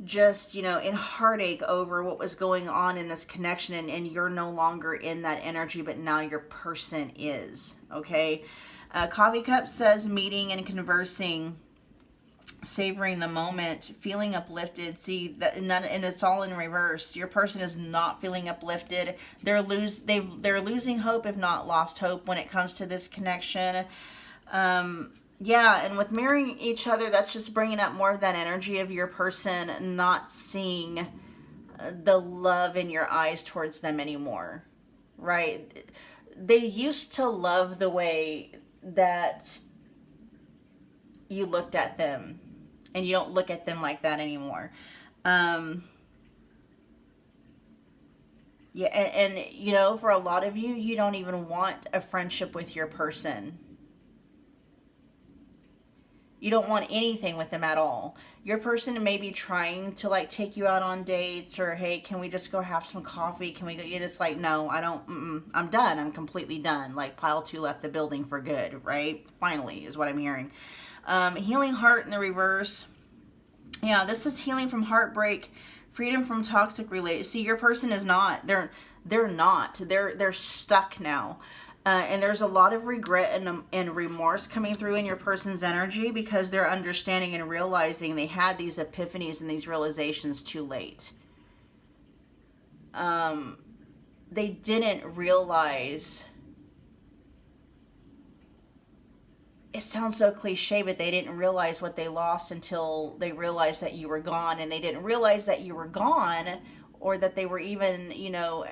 just, you know, in heartache over what was going on in this connection, and you're no longer in that energy, but now your person is, okay? Coffee cup says meeting and conversing, savoring the moment, feeling uplifted. See that, and it's all in reverse. Your person is not feeling uplifted. They're losing hope, if not lost hope, when it comes to this connection. Yeah, and with mirroring each other, that's just bringing up more of that energy of your person not seeing the love in your eyes towards them anymore, right? They used to love the way that you looked at them, and you don't look at them like that anymore. Um, yeah, and you know, for a lot of you, you don't even want a friendship with your person. You don't want anything with them at all. Your person may be trying to like take you out on dates, or hey, can we just go have some coffee? Can we go? You're just like, no, I don't. I'm done. I'm completely done. Like pile two left the building for good, right? Finally, is what I'm hearing. Healing heart in the reverse. Yeah, this is healing from heartbreak, freedom from toxic relate. See, your person is not. They're not. They're stuck now. And there's a lot of regret and remorse coming through in your person's energy because they're understanding and realizing they had these epiphanies and these realizations too late. They didn't realize. It sounds so cliche, but they didn't realize what they lost until they realized that you were gone. And they didn't realize that you were gone, or that they were even, you know,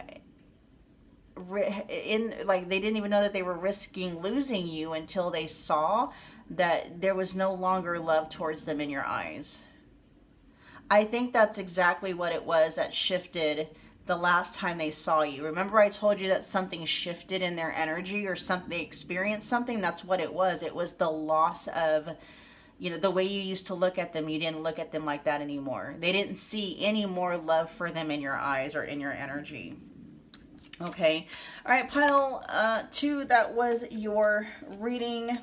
in like they didn't even know that they were risking losing you until they saw that there was no longer love towards them in your eyes. I think that's exactly what it was that shifted the last time they saw you. Remember I told you that something shifted in their energy, or something, they experienced something? That's what it was. It was the loss of, you know, the way you used to look at them. You didn't look at them like that anymore. They didn't see any more love for them in your eyes or in your energy. Okay. All right, pile 2, that was your reading.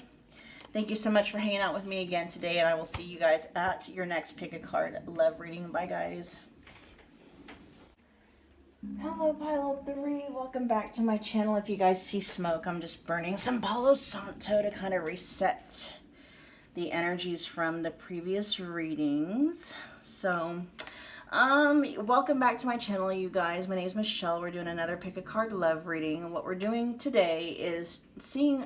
Thank you so much for hanging out with me again today, and I will see you guys at your next pick a card love reading. Bye, guys. Hello, pile 3. Welcome back to my channel. If you guys see smoke, I'm just burning some Palo Santo to kind of reset the energies from the previous readings. So, welcome back to my channel, you guys. My name is Michelle. We're doing another pick a card love reading, and what we're doing today is seeing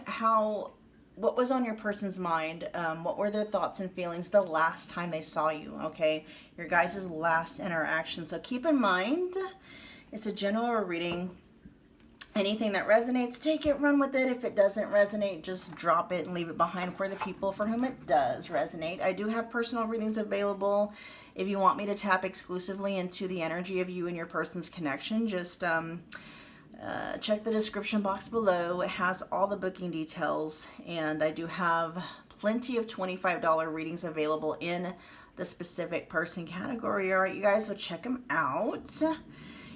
what was on your person's mind, what were their thoughts and feelings the last time they saw you. Okay, your guys' last interaction. So keep in mind, it's a general reading. Anything that resonates, take it, run with it. If it doesn't resonate, just drop it and leave it behind for the people for whom it does resonate. I do have personal readings available. If you want me to tap exclusively into the energy of you and your person's connection, just check the description box below. It has all the booking details, and I do have plenty of $25 readings available in the specific person category. All right, you guys, so check them out.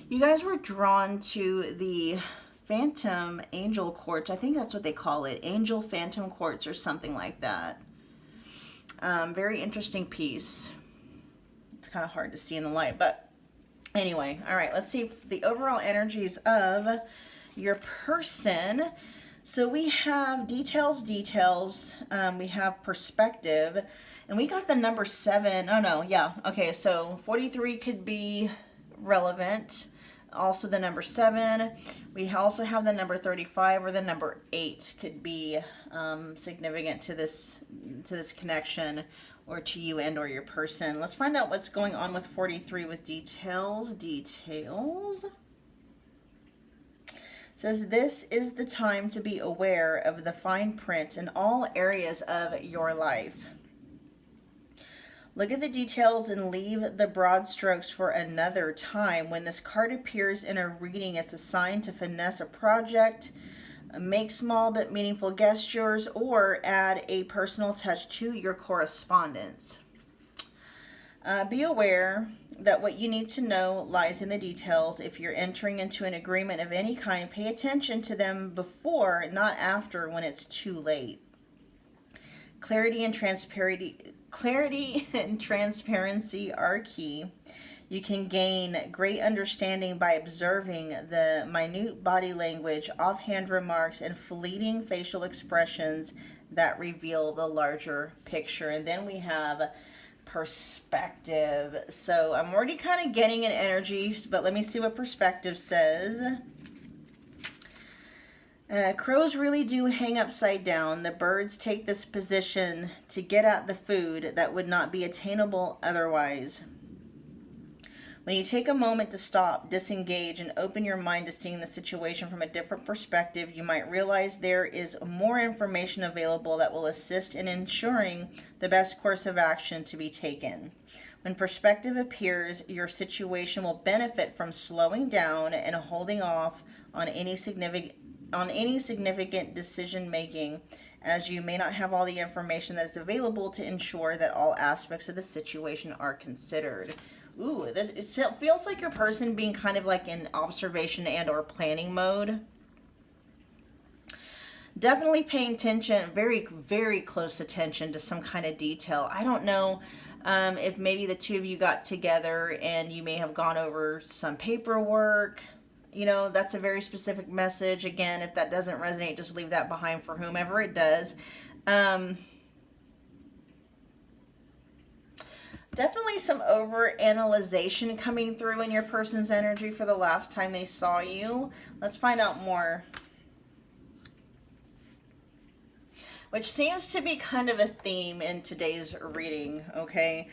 You guys were drawn to the Phantom Angel Quartz. I think that's what they call it. Angel Phantom Quartz or something like that. Very interesting piece. It's kind of hard to see in the light, but anyway. All right, let's see the overall energies of your person. So we have details, we have perspective, and we got the number 7. Oh no, yeah. Okay, so 43 could be relevant. Also the number 7. We also have the number 35, or the number 8 could be significant to this connection, or to you and or your person. Let's find out what's going on with 43 with details. It says this is the time to be aware of the fine print in all areas of your life. Look at the details and leave the broad strokes for another time. When this card appears in a reading, it's a sign to finesse a project, make small but meaningful gestures, or add a personal touch to your correspondence. Be aware that what you need to know lies in the details. If you're entering into an agreement of any kind, pay attention to them before, not after, when it's too late. Clarity and transparency are key. You can gain great understanding by observing the minute body language, offhand remarks, and fleeting facial expressions that reveal the larger picture. And then we have perspective. So I'm already kind of getting an energy, but let me see what perspective says. Crows really do hang upside down. The birds take this position to get at the food that would not be attainable otherwise. When you take a moment to stop, disengage, and open your mind to seeing the situation from a different perspective, you might realize there is more information available that will assist in ensuring the best course of action to be taken. When perspective appears, your situation will benefit from slowing down and holding off on any significant decision making, as you may not have all the information that is available to ensure that all aspects of the situation are considered. Ooh, it feels like your person being kind of like in observation and or planning mode. Definitely paying attention, very, very close attention to some kind of detail. I don't know if maybe the two of you got together and you may have gone over some paperwork. You know, that's a very specific message. Again, if that doesn't resonate, just leave that behind for whomever it does. Definitely some over-analyzation coming through in your person's energy for the last time they saw you. Let's find out more. Which seems to be kind of a theme in today's reading, okay?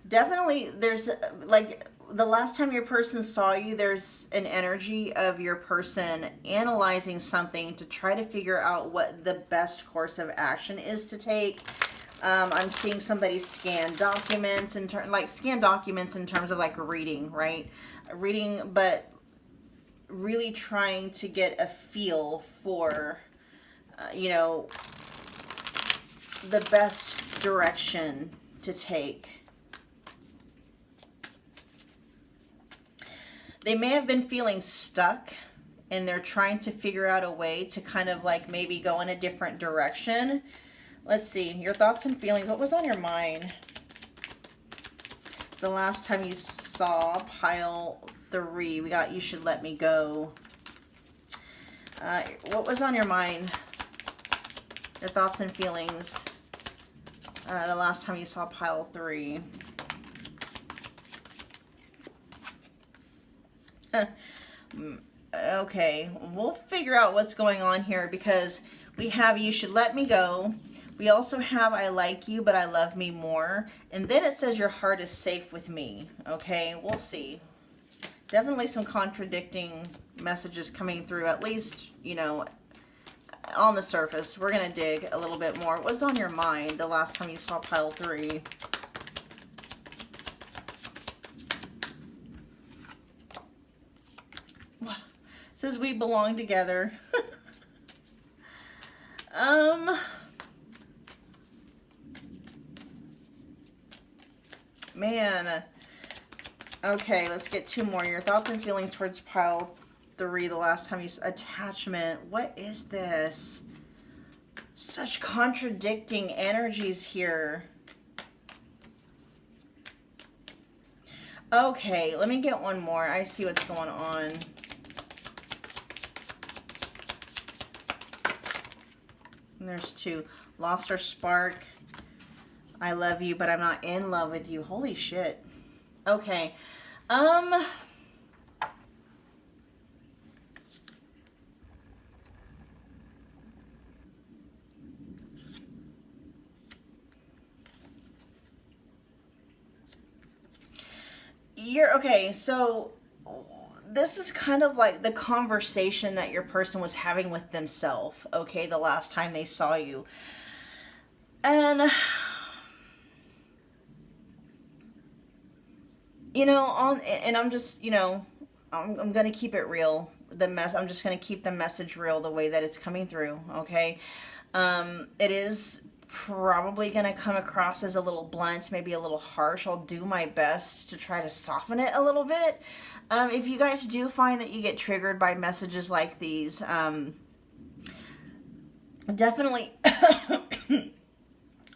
Definitely, there's like the last time your person saw you, there's an energy of your person analyzing something to try to figure out what the best course of action is to take. I'm seeing somebody scan documents in terms of like reading, right? Reading, but really trying to get a feel for, you know, the best direction to take. They may have been feeling stuck and they're trying to figure out a way to kind of like maybe go in a different direction. Let's see, your thoughts and feelings. What was on your mind the last time you saw pile 3? We got you should let me go. What was on your mind? Your thoughts and feelings the last time you saw pile 3. Okay, we'll figure out what's going on here because we have you should let me go. We also have I like you, but I love me more. And then it says your heart is safe with me. Okay, we'll see. Definitely some contradicting messages coming through, at least, you know, on the surface. We're going to dig a little bit more. What's on your mind the last time you saw pile 3? It says we belong together. Man. Okay, let's get 2 more. Your thoughts and feelings towards pile 3 the last time you saw attachment. What is this? Such contradicting energies here. Okay, let me get 1 more. I see what's going on. And there's 2. Lost our spark. I love you, but I'm not in love with you. Holy shit. Okay. Okay, so this is kind of like the conversation that your person was having with themselves, okay, the last time they saw you. And you know, I'm just, you know, I'm going to keep it real. I'm just going to keep the message real the way that it's coming through, okay? It is probably going to come across as a little blunt, maybe a little harsh. I'll do my best to try to soften it a little bit. If you guys do find that you get triggered by messages like these, definitely,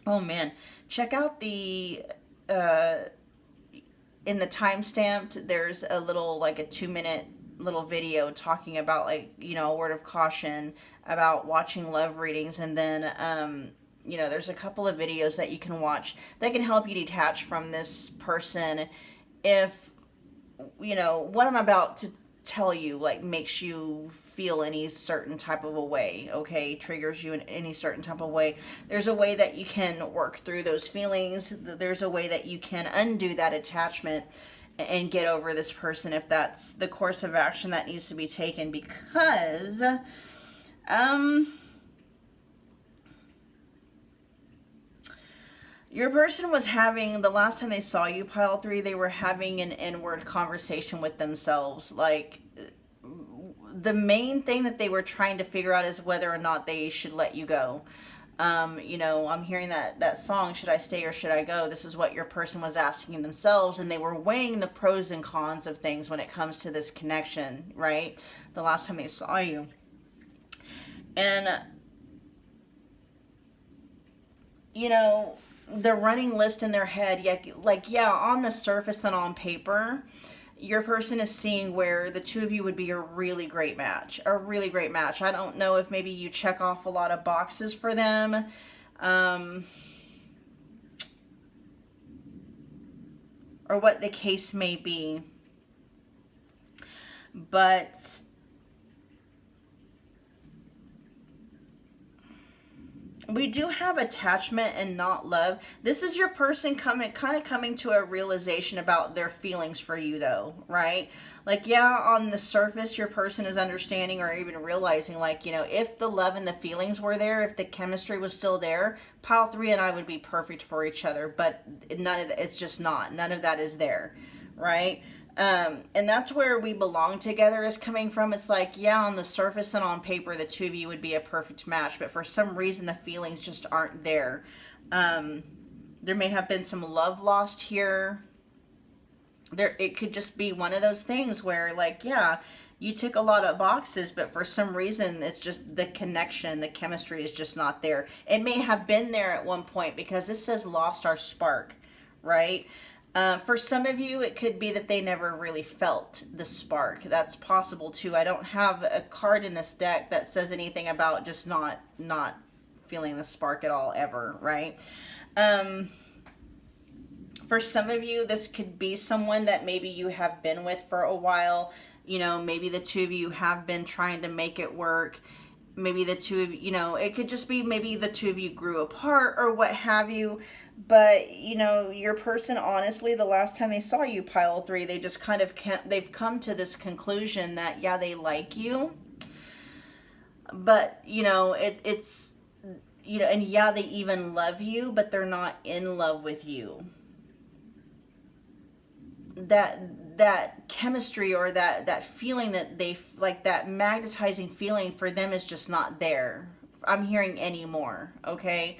oh man, check out the, in the timestamped, there's a little, like a 2-minute little video talking about, like, you know, a word of caution about watching love readings. And then, you know, there's a couple of videos that you can watch that can help you detach from this person if you know, what I'm about to tell you, like, makes you feel any certain type of a way, okay? Triggers you in any certain type of way. There's a way that you can work through those feelings. There's a way that you can undo that attachment and get over this person if that's the course of action that needs to be taken, because your person was having, the last time they saw you, pile 3, they were having an inward conversation with themselves. Like, the main thing that they were trying to figure out is whether or not they should let you go. You know, I'm hearing that song, Should I Stay or Should I Go? This is what your person was asking themselves, and they were weighing the pros and cons of things when it comes to this connection, right? The last time they saw you. And, you know, the running list in their head, yeah, on the surface and on paper, your person is seeing where the two of you would be a really great match. A really great match. I don't know if maybe you check off a lot of boxes for them. Or what the case may be. But we do have attachment and not love. This is your person coming to a realization about their feelings for you, though, right? Like, yeah, on the surface, your person is understanding or even realizing, like, you know, if the love and the feelings were there, if the chemistry was still there, pile 3 and I would be perfect for each other. But none of it's just not. None of that is there, right? And that's where we belong together is coming from. It's like, yeah, on the surface and on paper, the two of you would be a perfect match, but for some reason, the feelings just aren't there. There may have been some love lost here. It could just be one of those things where, like, yeah, you tick a lot of boxes, but for some reason, it's just the connection, the chemistry is just not there. It may have been there at one point, because this says lost our spark, right? For some of you, it could be that they never really felt the spark. That's possible too. I don't have a card in this deck that says anything about just not feeling the spark at all ever, right? For some of you, this could be someone that maybe you have been with for a while. You know, maybe the two of you have been trying to make it work. Maybe the two of you, it could just be maybe the two of you grew apart or what have you. But, your person, honestly, the last time they saw you, pile 3, they just kind of they've come to this conclusion that, yeah, they like you. But, it's, and yeah, they even love you, but they're not in love with you. That chemistry or that feeling that they like, that magnetizing feeling for them is just not there. I'm hearing anymore. Okay.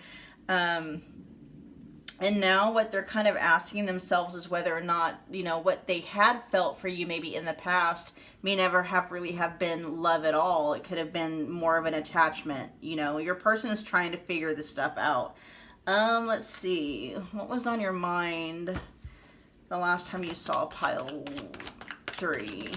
And now what they're kind of asking themselves is whether or not, what they had felt for you maybe in the past may never have really have been love at all. It could have been more of an attachment. Your person is trying to figure this stuff out. Let's see. What was on your mind the last time you saw pile 3?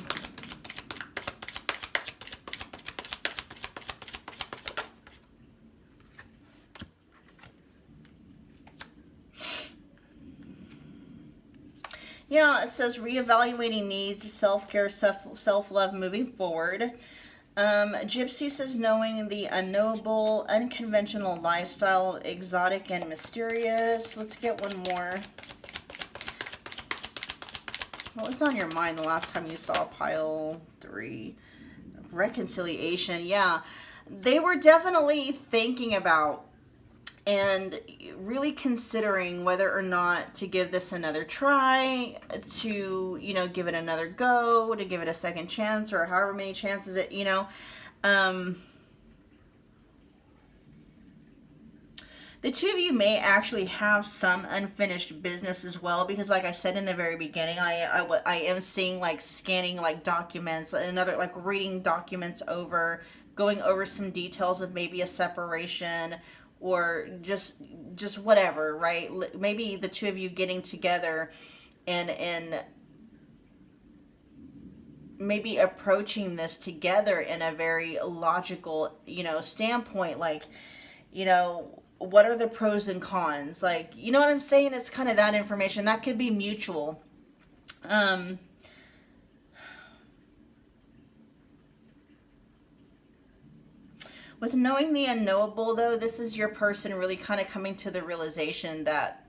Yeah, it says reevaluating needs, self-care, self-love moving forward. Gypsy says knowing the unknowable, unconventional lifestyle, exotic and mysterious. Let's get one more. What was on your mind the last time you saw pile 3? Reconciliation. Yeah, they were definitely thinking about and really considering whether or not to give this another try, to, give it another go, to give it a second chance, or however many chances it, the two of you may actually have some unfinished business as well, because like I said in the very beginning, I am seeing like scanning like documents, another like reading documents over, going over some details of maybe a separation or just whatever, right? Maybe the two of you getting together and maybe approaching this together in a very logical, standpoint, like, what are the pros and cons? Like, you know what I'm saying? It's kind of that information that could be mutual. With knowing the unknowable, though, this is your person really kind of coming to the realization that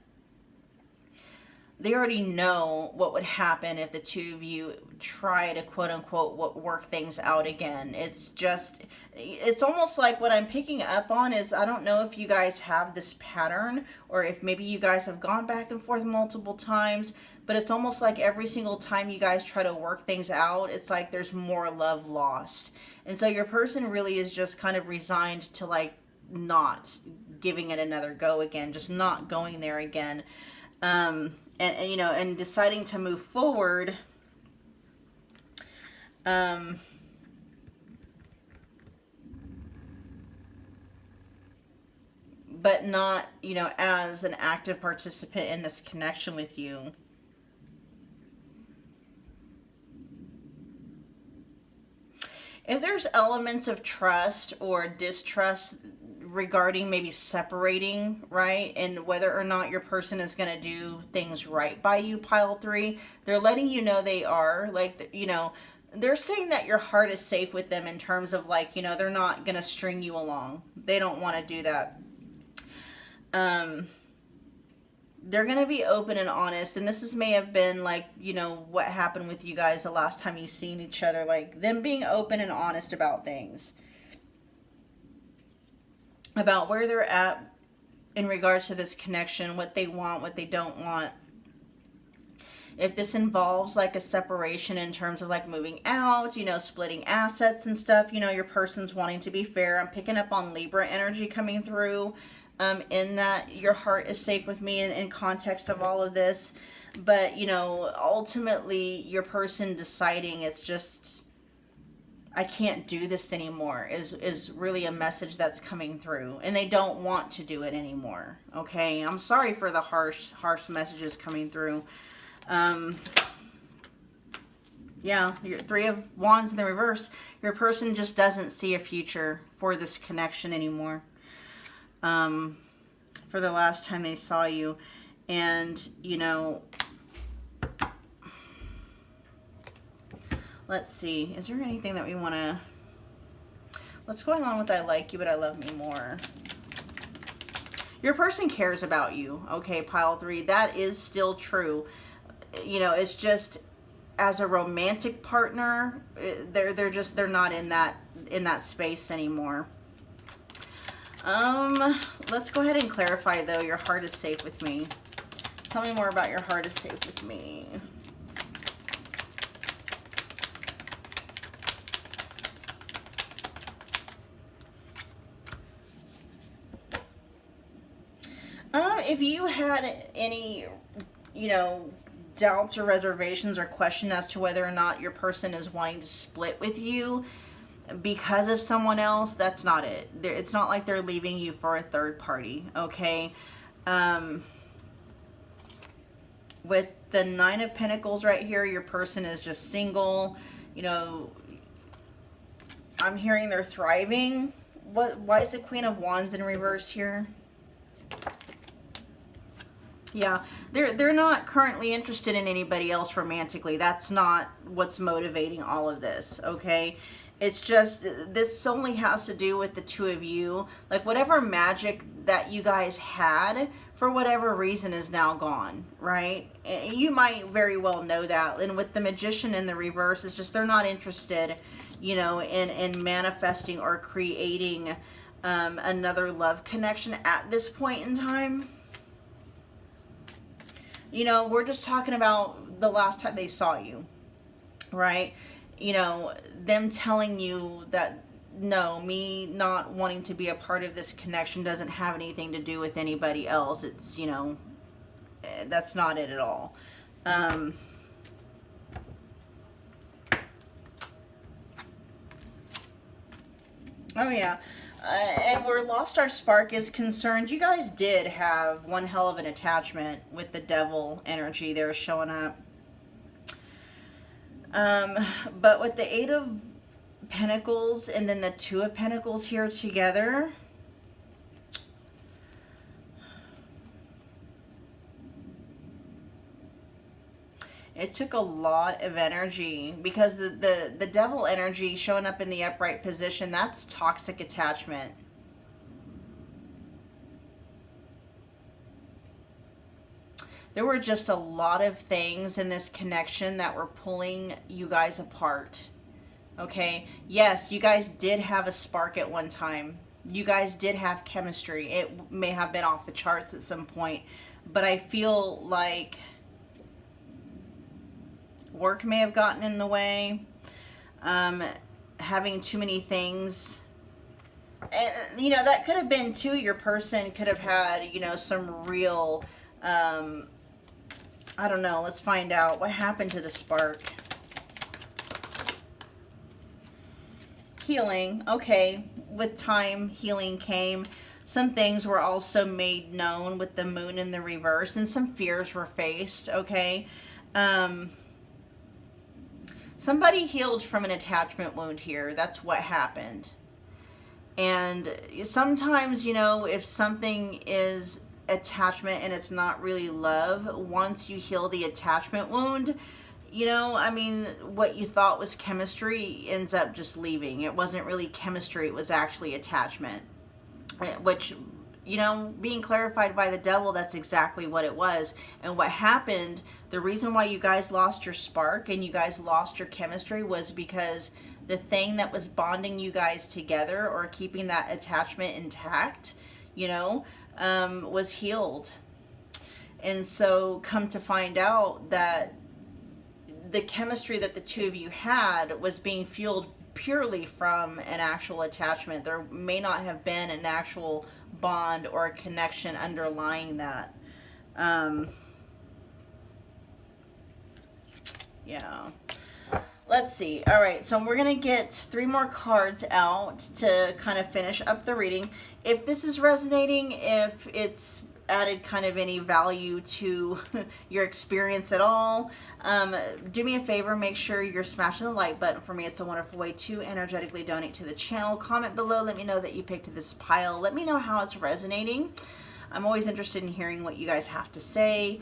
they already know what would happen if the two of you try to quote unquote work things out again. It's almost like what I'm picking up on is, I don't know if you guys have this pattern or if maybe you guys have gone back and forth multiple times, but it's almost like every single time you guys try to work things out, it's like there's more love lost. And so your person really is just kind of resigned to like not giving it another go again, just not going there again. And you know, and deciding to move forward, but not, you know, as an active participant in this connection with you. If there's elements of trust or distrust regarding maybe separating, right, and whether or not your person is going to do things right by you, pile 3, they're letting you know they are, like, you know, they're saying that your heart is safe with them in terms of like, you know, they're not going to string you along. They don't want to do that. They're going to be open and honest, and this may have been like, you know, what happened with you guys the last time you seen each other, like them being open and honest about things, about where they're at in regards to this connection, what they want, what they don't want. If this involves like a separation in terms of like moving out, you know, splitting assets and stuff, you know, your person's wanting to be fair. I'm picking up on Libra energy coming through, in that your heart is safe with me in context of all of this. But, you know, ultimately your person deciding it's just, I can't do this anymore is really a message that's coming through, and they don't want to do it anymore. Okay, I'm sorry for the harsh messages coming through. Yeah, your 3 of Wands in the reverse. Your person just doesn't see a future for this connection anymore. For the last time they saw you, and you know, let's see, is there anything that we want to, what's going on with I like you but I love me more? Your person cares about you, okay, pile 3. That is still true. You know, it's just as a romantic partner, they're not in that space anymore. Let's go ahead and clarify though. Your heart is safe with me. Tell me more about your heart is safe with me. If you had any, you know, doubts or reservations or question as to whether or not your person is wanting to split with you because of someone else, that's not it. It's not like they're leaving you for a third party, okay? With the 9 of Pentacles right here, your person is just single. You know, I'm hearing they're thriving. Why is the Queen of Wands in reverse here? Yeah, they're not currently interested in anybody else romantically. That's not what's motivating all of this, okay? It's just, this only has to do with the 2 of you. Like, whatever magic that you guys had, for whatever reason, is now gone, right? You might very well know that. And with the Magician in the reverse, it's just they're not interested, you know, in manifesting or creating another love connection at this point in time. You know, we're just talking about the last time they saw you, right? You know, them telling you that, no, me not wanting to be a part of this connection doesn't have anything to do with anybody else. It's, you know, that's not it at all. Oh, yeah. And where Lost Star Spark is concerned, you guys did have one hell of an attachment with the devil energy there showing up. But with the 8 of Pentacles and then the 2 of Pentacles here together, It took a lot of energy because the devil energy showing up in the upright position, that's toxic attachment. There were just a lot of things in this connection that were pulling you guys apart. Okay? Yes, you guys did have a spark at one time. You guys did have chemistry. It may have been off the charts at some point, but I feel like work may have gotten in the way. Having too many things. And, you know, that could have been too, your person could have had, you know, some real, I don't know, let's find out what happened to the spark. Healing, okay, with time, healing came. Some things were also made known with the moon in the reverse, and some fears were faced, okay. Somebody healed from an attachment wound here. That's what happened. And sometimes, you know, if something is attachment and it's not really love, once you heal the attachment wound, you know, I mean, what you thought was chemistry ends up just leaving. It wasn't really chemistry, it was actually attachment, which, you know, being clarified by the devil, that's exactly what it was. And what happened, the reason why you guys lost your spark and you guys lost your chemistry was because the thing that was bonding you guys together or keeping that attachment intact, you know, was healed. And so come to find out that the chemistry that the two of you had was being fueled purely from an actual attachment. There may not have been an actual bond or a connection underlying that. Yeah. Let's see. All right, so we're going to get 3 more cards out to kind of finish up the reading. If this is resonating, if it's added kind of any value to your experience at all, do me a favor, make sure you're smashing the like button for me. It's a wonderful way to energetically donate to the channel. Comment below, let me know that you picked this pile. Let me know how it's resonating. I'm always interested in hearing what you guys have to say.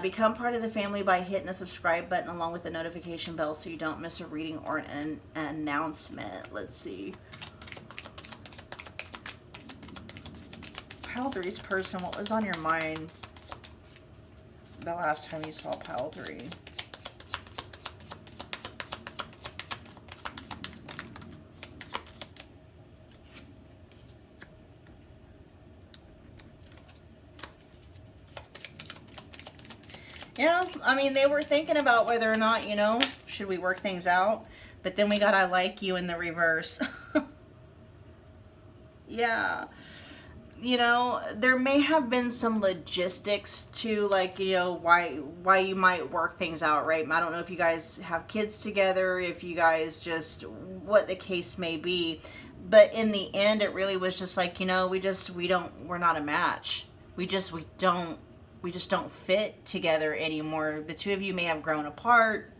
Become part of the family by hitting the subscribe button along with the notification bell so you don't miss a reading or an announcement. Let's see. Pile 3's person, what was on your mind the last time you saw pile 3? Yeah, I mean, they were thinking about whether or not, you know, should we work things out? But then we got I like you in the reverse. Yeah. You know, there may have been some logistics to, like, you know, why you might work things out, right? I don't know if you guys have kids together, if you guys just, what the case may be. But in the end, it really was just like, you know, we're not a match. We just don't fit together anymore. The two of you may have grown apart.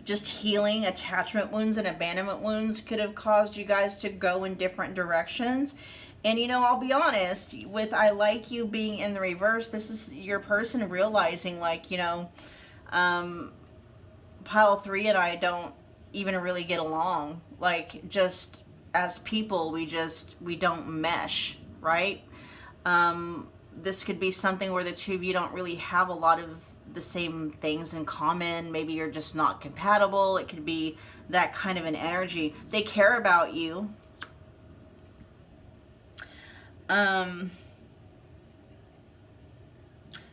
Just healing attachment wounds and abandonment wounds could have caused you guys to go in different directions. And, you know, I'll be honest, with I like you being in the reverse, this is your person realizing, like, you know, pile 3 and I don't even really get along. Like, just as people, we don't mesh, right? This could be something where the two of you don't really have a lot of the same things in common. Maybe you're just not compatible. It could be that kind of an energy. They care about you.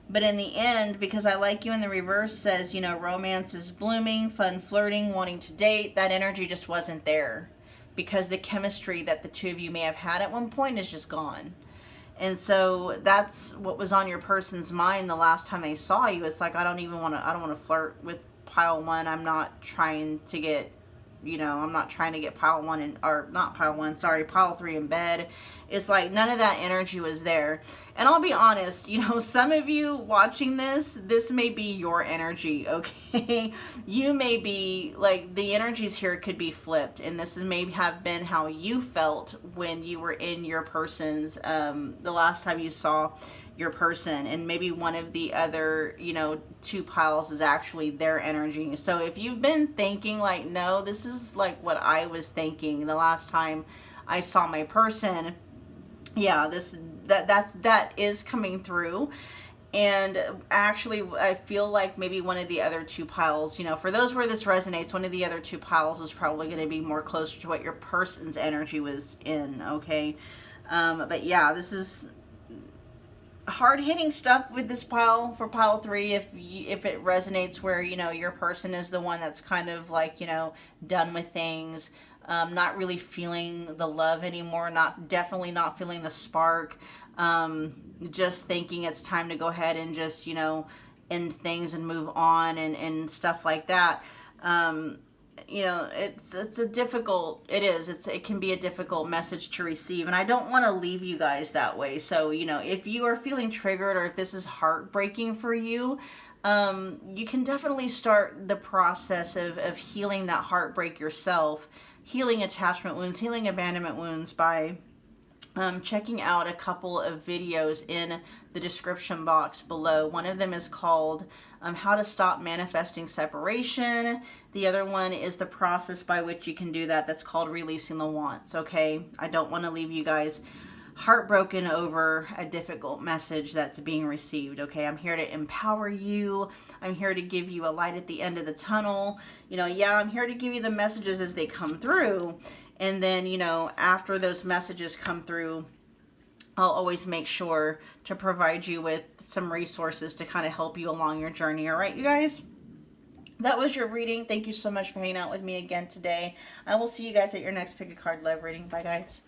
But in the end, because I like you in the reverse says, you know, romance is blooming, fun flirting, wanting to date, that energy just wasn't there. Because the chemistry that the two of you may have had at one point is just gone. And so that's what was on your person's mind the last time they saw you. It's like, I don't want to flirt with pile 1. I'm not trying to get, you know, I'm not trying to get pile 1 in, or not pile 1, sorry, pile 3 in bed. It's like none of that energy was there. And I'll be honest, you know, some of you watching this may be your energy, okay? You may be, like, the energies here could be flipped, and this is maybe have been how you felt when you were in your person's, the last time you saw your person, and maybe one of the other, you know, two piles is actually their energy. So if you've been thinking like, no, this is like what I was thinking the last time I saw my person, yeah, that is coming through. And actually, I feel like maybe one of the other two piles, you know, for those where this resonates, one of the other two piles is probably going to be more closer to what your person's energy was in, okay? But yeah, this is hard-hitting stuff with this pile for pile 3. If it resonates where, you know, your person is the one that's kind of like, you know, done with things, not really feeling the love anymore, definitely not feeling the spark, just thinking it's time to go ahead and just, you know, end things and move on and stuff like that. You know, it can be a difficult message to receive, and I don't want to leave you guys that way. So, you know, if you are feeling triggered, or if this is heartbreaking for you, you can definitely start the process of healing that heartbreak yourself, healing attachment wounds, healing abandonment wounds by checking out a couple of videos in the description box below. One of them is called How to Stop Manifesting Separation. The other one is the process by which you can do that. That's called Releasing the Wants, okay? I don't want to leave you guys heartbroken over a difficult message that's being received, okay? I'm here to empower you. I'm here to give you a light at the end of the tunnel. You know, yeah, I'm here to give you the messages as they come through. And then, you know, after those messages come through, I'll always make sure to provide you with some resources to kind of help you along your journey. All right, you guys? That was your reading. Thank you so much for hanging out with me again today. I will see you guys at your next Pick a Card Love reading. Bye, guys.